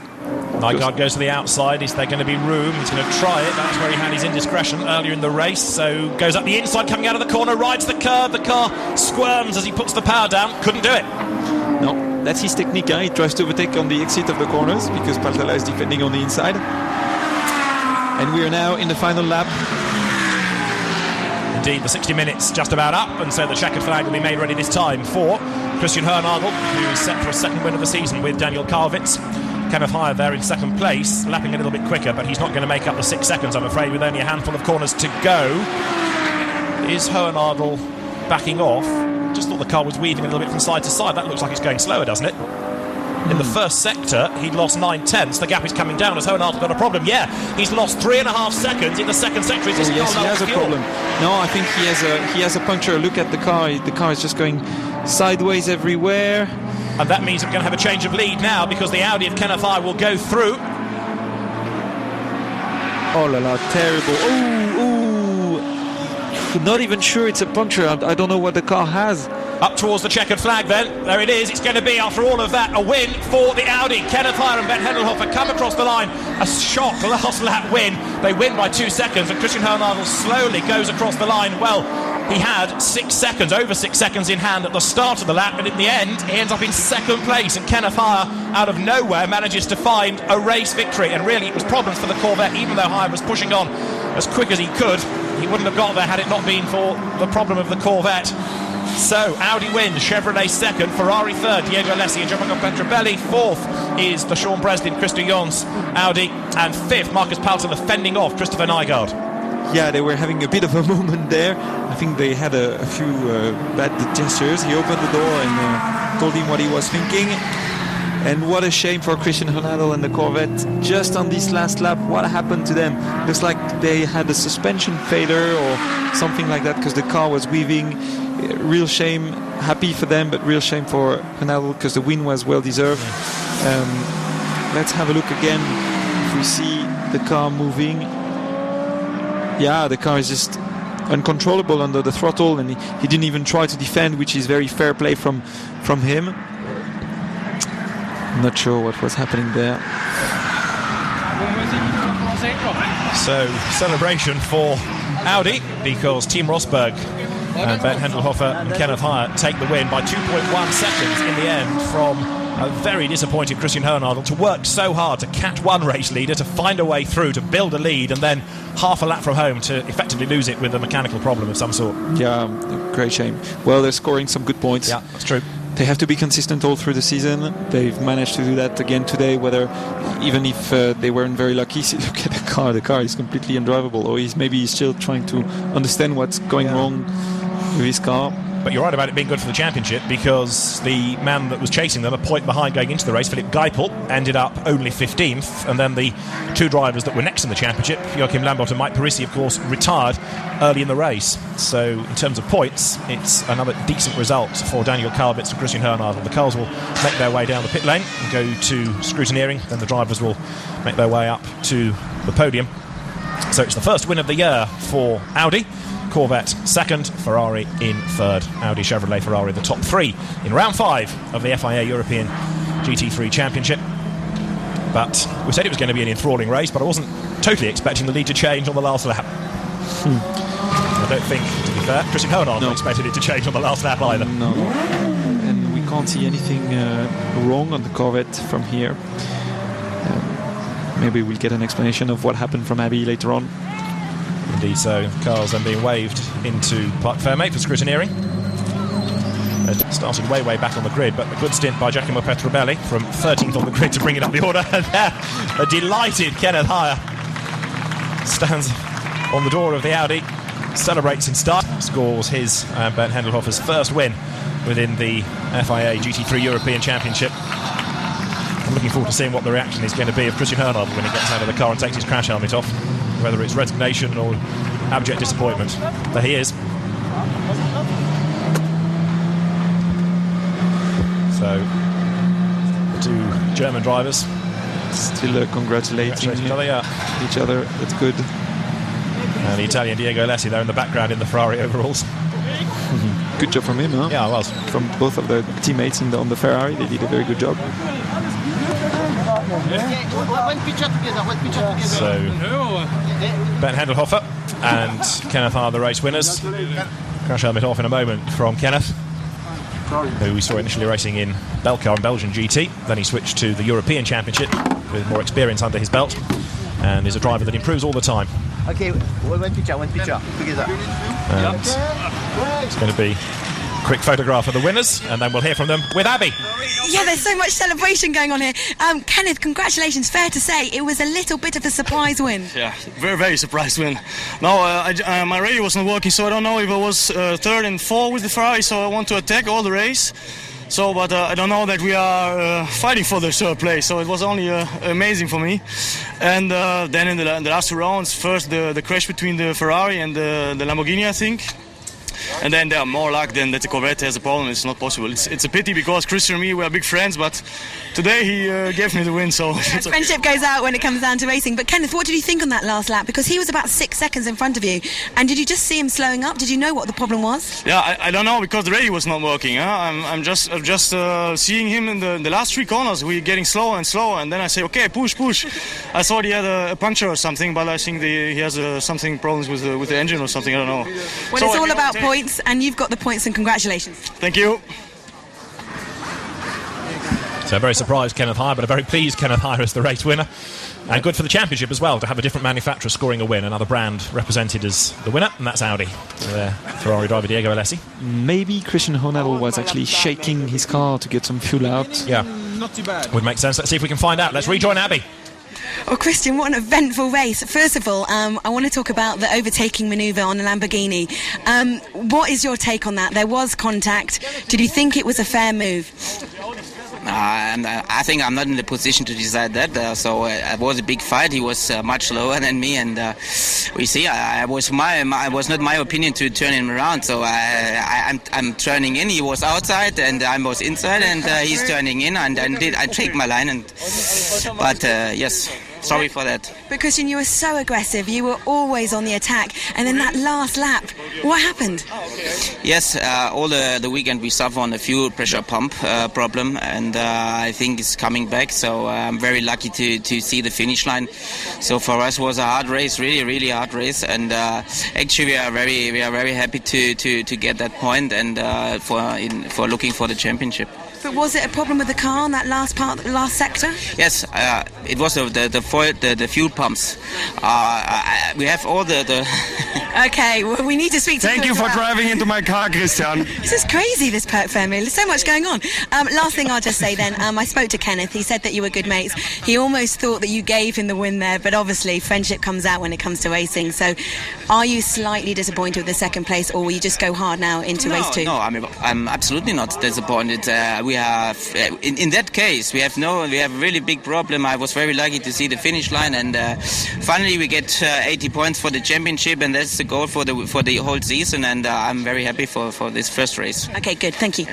Nygaard goes to the outside. Is there going to be room? He's going to try it. That's where he had his indiscretion earlier in the race. So goes up the inside, coming out of the corner, rides the curve. The car squirms as he puts the power down. Couldn't do it. No, that's his technique. He tries to overtake on the exit of the corners because Paltela is defending on the inside. And we are now in the final lap. Indeed, the 60 minutes just about up, and so the checkered flag will be made ready this time for Christian Honardel, who is set for a second win of the season with Daniel Karlvitz. Kenneth Hyatt there in second place, lapping a little bit quicker, but he's not going to make up the 6 seconds, I'm afraid, with only a handful of corners to go. Is Honardel backing off? Just thought the car was weaving a little bit from side to side. That looks like it's going slower, doesn't it? In the first sector, he'd lost 9/10. The gap is coming down. Has Honard's got a problem? Yeah, he's lost 3.5 seconds in the second sector. Yes, he has a problem. No, I think he has a puncture. Look at the car. The car is just going sideways everywhere. And that means we're going to have a change of lead now, because the Audi of Kenneth Hire will go through. Oh la la, terrible. Ooh. Not even sure it's a puncture. I don't know what the car has. Up towards the checkered flag then. There it is. It's going to be, after all of that, a win for the Audi. Kenneth Hire and Ben Hendelhofer come across the line. A shock last lap win. They win by 2 seconds, and Christian Horner slowly goes across the line. Well, he had 6 seconds, over 6 seconds in hand at the start of the lap, and in the end, he ends up in second place. And Kenneth Hire, out of nowhere, manages to find a race victory. And really, it was problems for the Corvette, even though Hire was pushing on as quick as he could. He wouldn't have got there had it not been for the problem of the Corvette. So, Audi wins, Chevrolet second, Ferrari third, Diego Alessi and Jarama Petrobelli. Fourth is the Sean Breslin, Christer Jons, Audi. And fifth, Marcus Paltela fending off Christopher Nygaard. Yeah, they were having a bit of a moment there. I think they had a few bad gestures. He opened the door and told him what he was thinking. And what a shame for Christian Horner and the Corvette. Just on this last lap, what happened to them? Looks like they had a suspension failure or something like that, because the car was weaving. Real shame. Happy for them, but real shame for Horner, because the win was well deserved. Let's have a look again. If we see the car moving. Yeah, the car is just uncontrollable under the throttle, and he didn't even try to defend, which is very fair play from him. I'm not sure what was happening there. So, celebration for Audi, because Team Rosberg and Ben Hendelhofer and Kenneth Hire take the win by 2.1 seconds in the end from a very disappointed Christian Horner, to work so hard to catch one race leader, to find a way through, to build a lead, and then half a lap from home to effectively lose it with a mechanical problem of some sort. Yeah, great shame. Well, they're scoring some good points. Yeah, that's true. They have to be consistent all through the season. They've managed to do that again today, even if they weren't very lucky. See, look at the car. The car is completely undrivable, or maybe he's still trying to understand what's going wrong with his car. But you're right about it being good for the championship, because the man that was chasing them, a point behind going into the race, Philipp Geipel, ended up only 15th. And then the two drivers that were next in the championship, Joachim Lambert and Mike Parisi, of course, retired early in the race. So in terms of points, it's another decent result for Daniel Kalbitz and Christian Horner. The cars will make their way down the pit lane and go to scrutineering. Then the drivers will make their way up to the podium. So it's the first win of the year for Audi. Corvette second, Ferrari in third. Audi, Chevrolet, Ferrari the top three in round 5 of the FIA European GT3 Championship. But we said it was going to be an enthralling race, but I wasn't totally expecting the lead to change on the last lap. I don't think, to be fair, Christian Horner expected it to change on the last lap either. No, and we can't see anything wrong on the Corvette from here. Maybe we'll get an explanation of what happened from Abbey later on. Indeed so. Cars then being waved into Parc Fermé for scrutineering. It started way back on the grid, but a good stint by Giacomo Petrobelli from 13th on the grid to bring it up the order. And there, a delighted Kenneth Hire stands on the door of the Audi, celebrates in style, scores his Ben Hendelhofer's first win within the FIA GT3 European Championship. I'm looking forward to seeing what the reaction is going to be of Christian Horner when he gets out of the car and takes his crash helmet off. Whether it's resignation or abject disappointment. There he is. So, the two German drivers still congratulating each other, each other. That's good. And the Italian Diego Alessi there in the background in the Ferrari overalls. Good job from him, huh? Yeah, it was. From both of the teammates on the Ferrari, they did a very good job. So, Ben Hendelhofer and Kenneth are the race winners. Crash helmet off in a moment from Kenneth, who we saw initially racing in Belcar and Belgian GT. Then he switched to the European Championship with more experience under his belt, and is a driver that improves all the time. Okay, one picture together. And it's going to be a quick photograph of the winners, and then we'll hear from them with Abbey. Yeah, there's so much celebration going on here. Kenneth, congratulations. Fair to say, it was a little bit of a surprise win. Yeah, very surprise win. No, my radio wasn't working, so I don't know if I was third and fourth with the Ferrari, so I want to attack all the race. So, but I don't know that we are fighting for the third place. So it was only amazing for me. And then in the last 2 rounds, first the crash between the Ferrari and the Lamborghini, I think. And then there are more luck than that the Corvette has a problem. It's not possible. It's a pity because Christian and me were big friends, but today he gave me the win. So yeah, friendship goes out when it comes down to racing. But Kenneth, what did you think on that last lap? Because he was about 6 seconds in front of you, and did you just see him slowing up? Did you know what the problem was? Yeah, I don't know because the radio was not working. I'm just seeing him in the last 3 corners. We're getting slower and slower, and then I say, okay, push. I thought he had a puncture or something, but I think he has something problems with the engine or something. I don't know. Well, so it's all about points, and you've got the points, and congratulations. Thank you. So very surprised Kenneth Hire, but a very pleased Kenneth Hire as the race winner. And good for the championship as well to have a different manufacturer scoring a win, another brand represented as the winner, and that's Audi. So Ferrari driver Diego Alessi. Maybe Christian Horner was actually shaking his car to get some fuel out. Yeah, not too bad. Would make sense. Let's see if we can find out. Let's rejoin Abby. Well, Christian, what an eventful race. First of all, I want to talk about the overtaking manoeuvre on the Lamborghini. What is your take on that? There was contact. Did you think it was a fair move? I think I'm not in the position to decide that. So it was a big fight. He was much slower than me, and we see. I was not my opinion to turn him around. So I'm turning in. He was outside, and I was inside, and he's turning in, and I take my line. But yes. Sorry for that. But Christian, you were so aggressive. You were always on the attack. And then that last lap, what happened? Yes, all the weekend we suffered on the fuel pressure pump problem, and I think it's coming back. So I'm very lucky to see the finish line. So for us, it was a hard race, really hard race, and actually we are very happy to get that point and for looking for the championship. But was it a problem with the car on that last sector? Yes, it was the fuel pumps. We have all the Okay, well, we need to speak to Thank you for driving into my car, Christian. This is crazy, this Perk family. There's so much going on. Last thing I'll just say then, I spoke to Kenneth. He said that you were good mates. He almost thought that you gave him the win there, but obviously friendship comes out when it comes to racing. So are you slightly disappointed with the second place, or will you just go hard now into race 2? No, I'm absolutely not disappointed. We have, in that case, we have a really big problem. I was very lucky to see the finish line, and finally we get 80 points for the championship, and that's the goal for the whole season, and I'm very happy for this first race. Okay, good, thank you.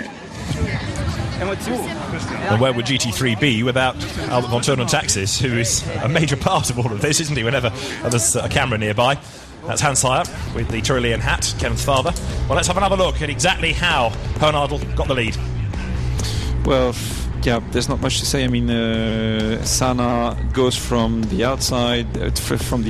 And where would GT3 be without Albert von Thurn und Taxis, who is a major part of all of this, isn't he, whenever there's a camera nearby? That's Hans Hire with the Tyrolean hat, Kenneth's father. Well, let's have another look at exactly how Hernadel got the lead. Well, yeah, there's not much to say. I mean, Sana goes from the outside, from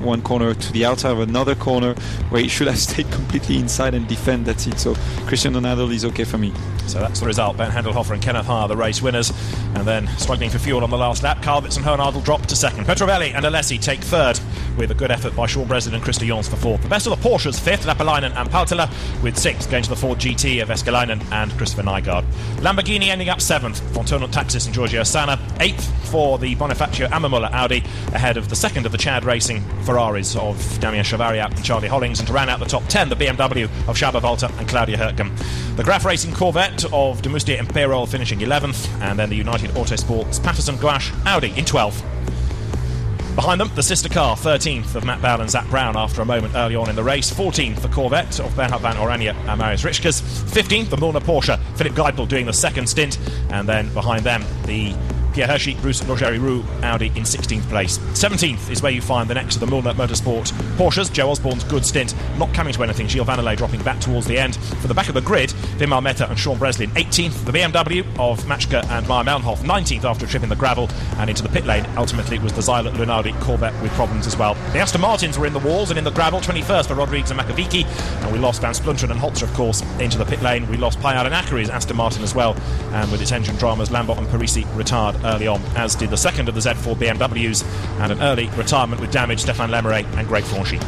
one corner to the outside of another corner, where he should have stayed completely inside and defend. That's it. So Christian Hernadel is okay for me. So that's the result. Ben Handelhofer and Kenneth Hire, the race winners, and then struggling for fuel on the last lap. Karlvitz and Hernadel drop to second. Petrovelli and Alessi take third, with a good effort by Sean Breslin and Christer Jons for fourth. The best of the Porsches, fifth, Lappalainen and Pautila, with sixth going to the Ford GT of Escalainen and Christopher Nygaard. Lamborghini ending up seventh, von Thurn und Taxis and Giorgio Sana. Eighth for the Bonifacio Ammermuller Audi, ahead of the second of the Chad Racing Ferraris of Damien Chavariak and Charlie Hollings, and to round out the top 10, the BMW of Schaber Walter and Claudia Hertgen. The Graf Racing Corvette of de Mustier and Perol finishing 11th, and then the United Autosports Patterson Gouache Audi in 12th. Behind them, the sister car, 13th of Matt Bowell and Zach Brown after a moment early on in the race. 14th, the Corvette of Bernhard van Oranje and Marius Ritschkes. 15th, the Milner Porsche, Philip Geipel doing the second stint. And then behind them, the Pierre Hershey, Bruce Rogerie-Roux Audi in 16th place. 17th is where you find the next of the Milner Motorsport Porsches. Joe Osborne's good stint, not coming to anything. Gilles Vanderlei dropping back towards the end. For the back of the grid, Wimar Meta and Sean Breslin. 18th, the BMW of Matschke and Meyer Melnhof. 19th after a trip in the gravel and into the pit lane. Ultimately, it was the Zyler Lunardi Corvette with problems as well. The Aston Martins were in the walls and in the gravel. 21st for Rodriguez and Makovici. And we lost Van Splunderen and Holzer, of course, into the pit lane. We lost Payard and Ackery's Aston Martin as well. And with its engine dramas, Lambert and Parisi retired early on, as did the second of the Z4 BMWs, and an early retirement with damage, Stéphane Lemeray and Greg Franchi.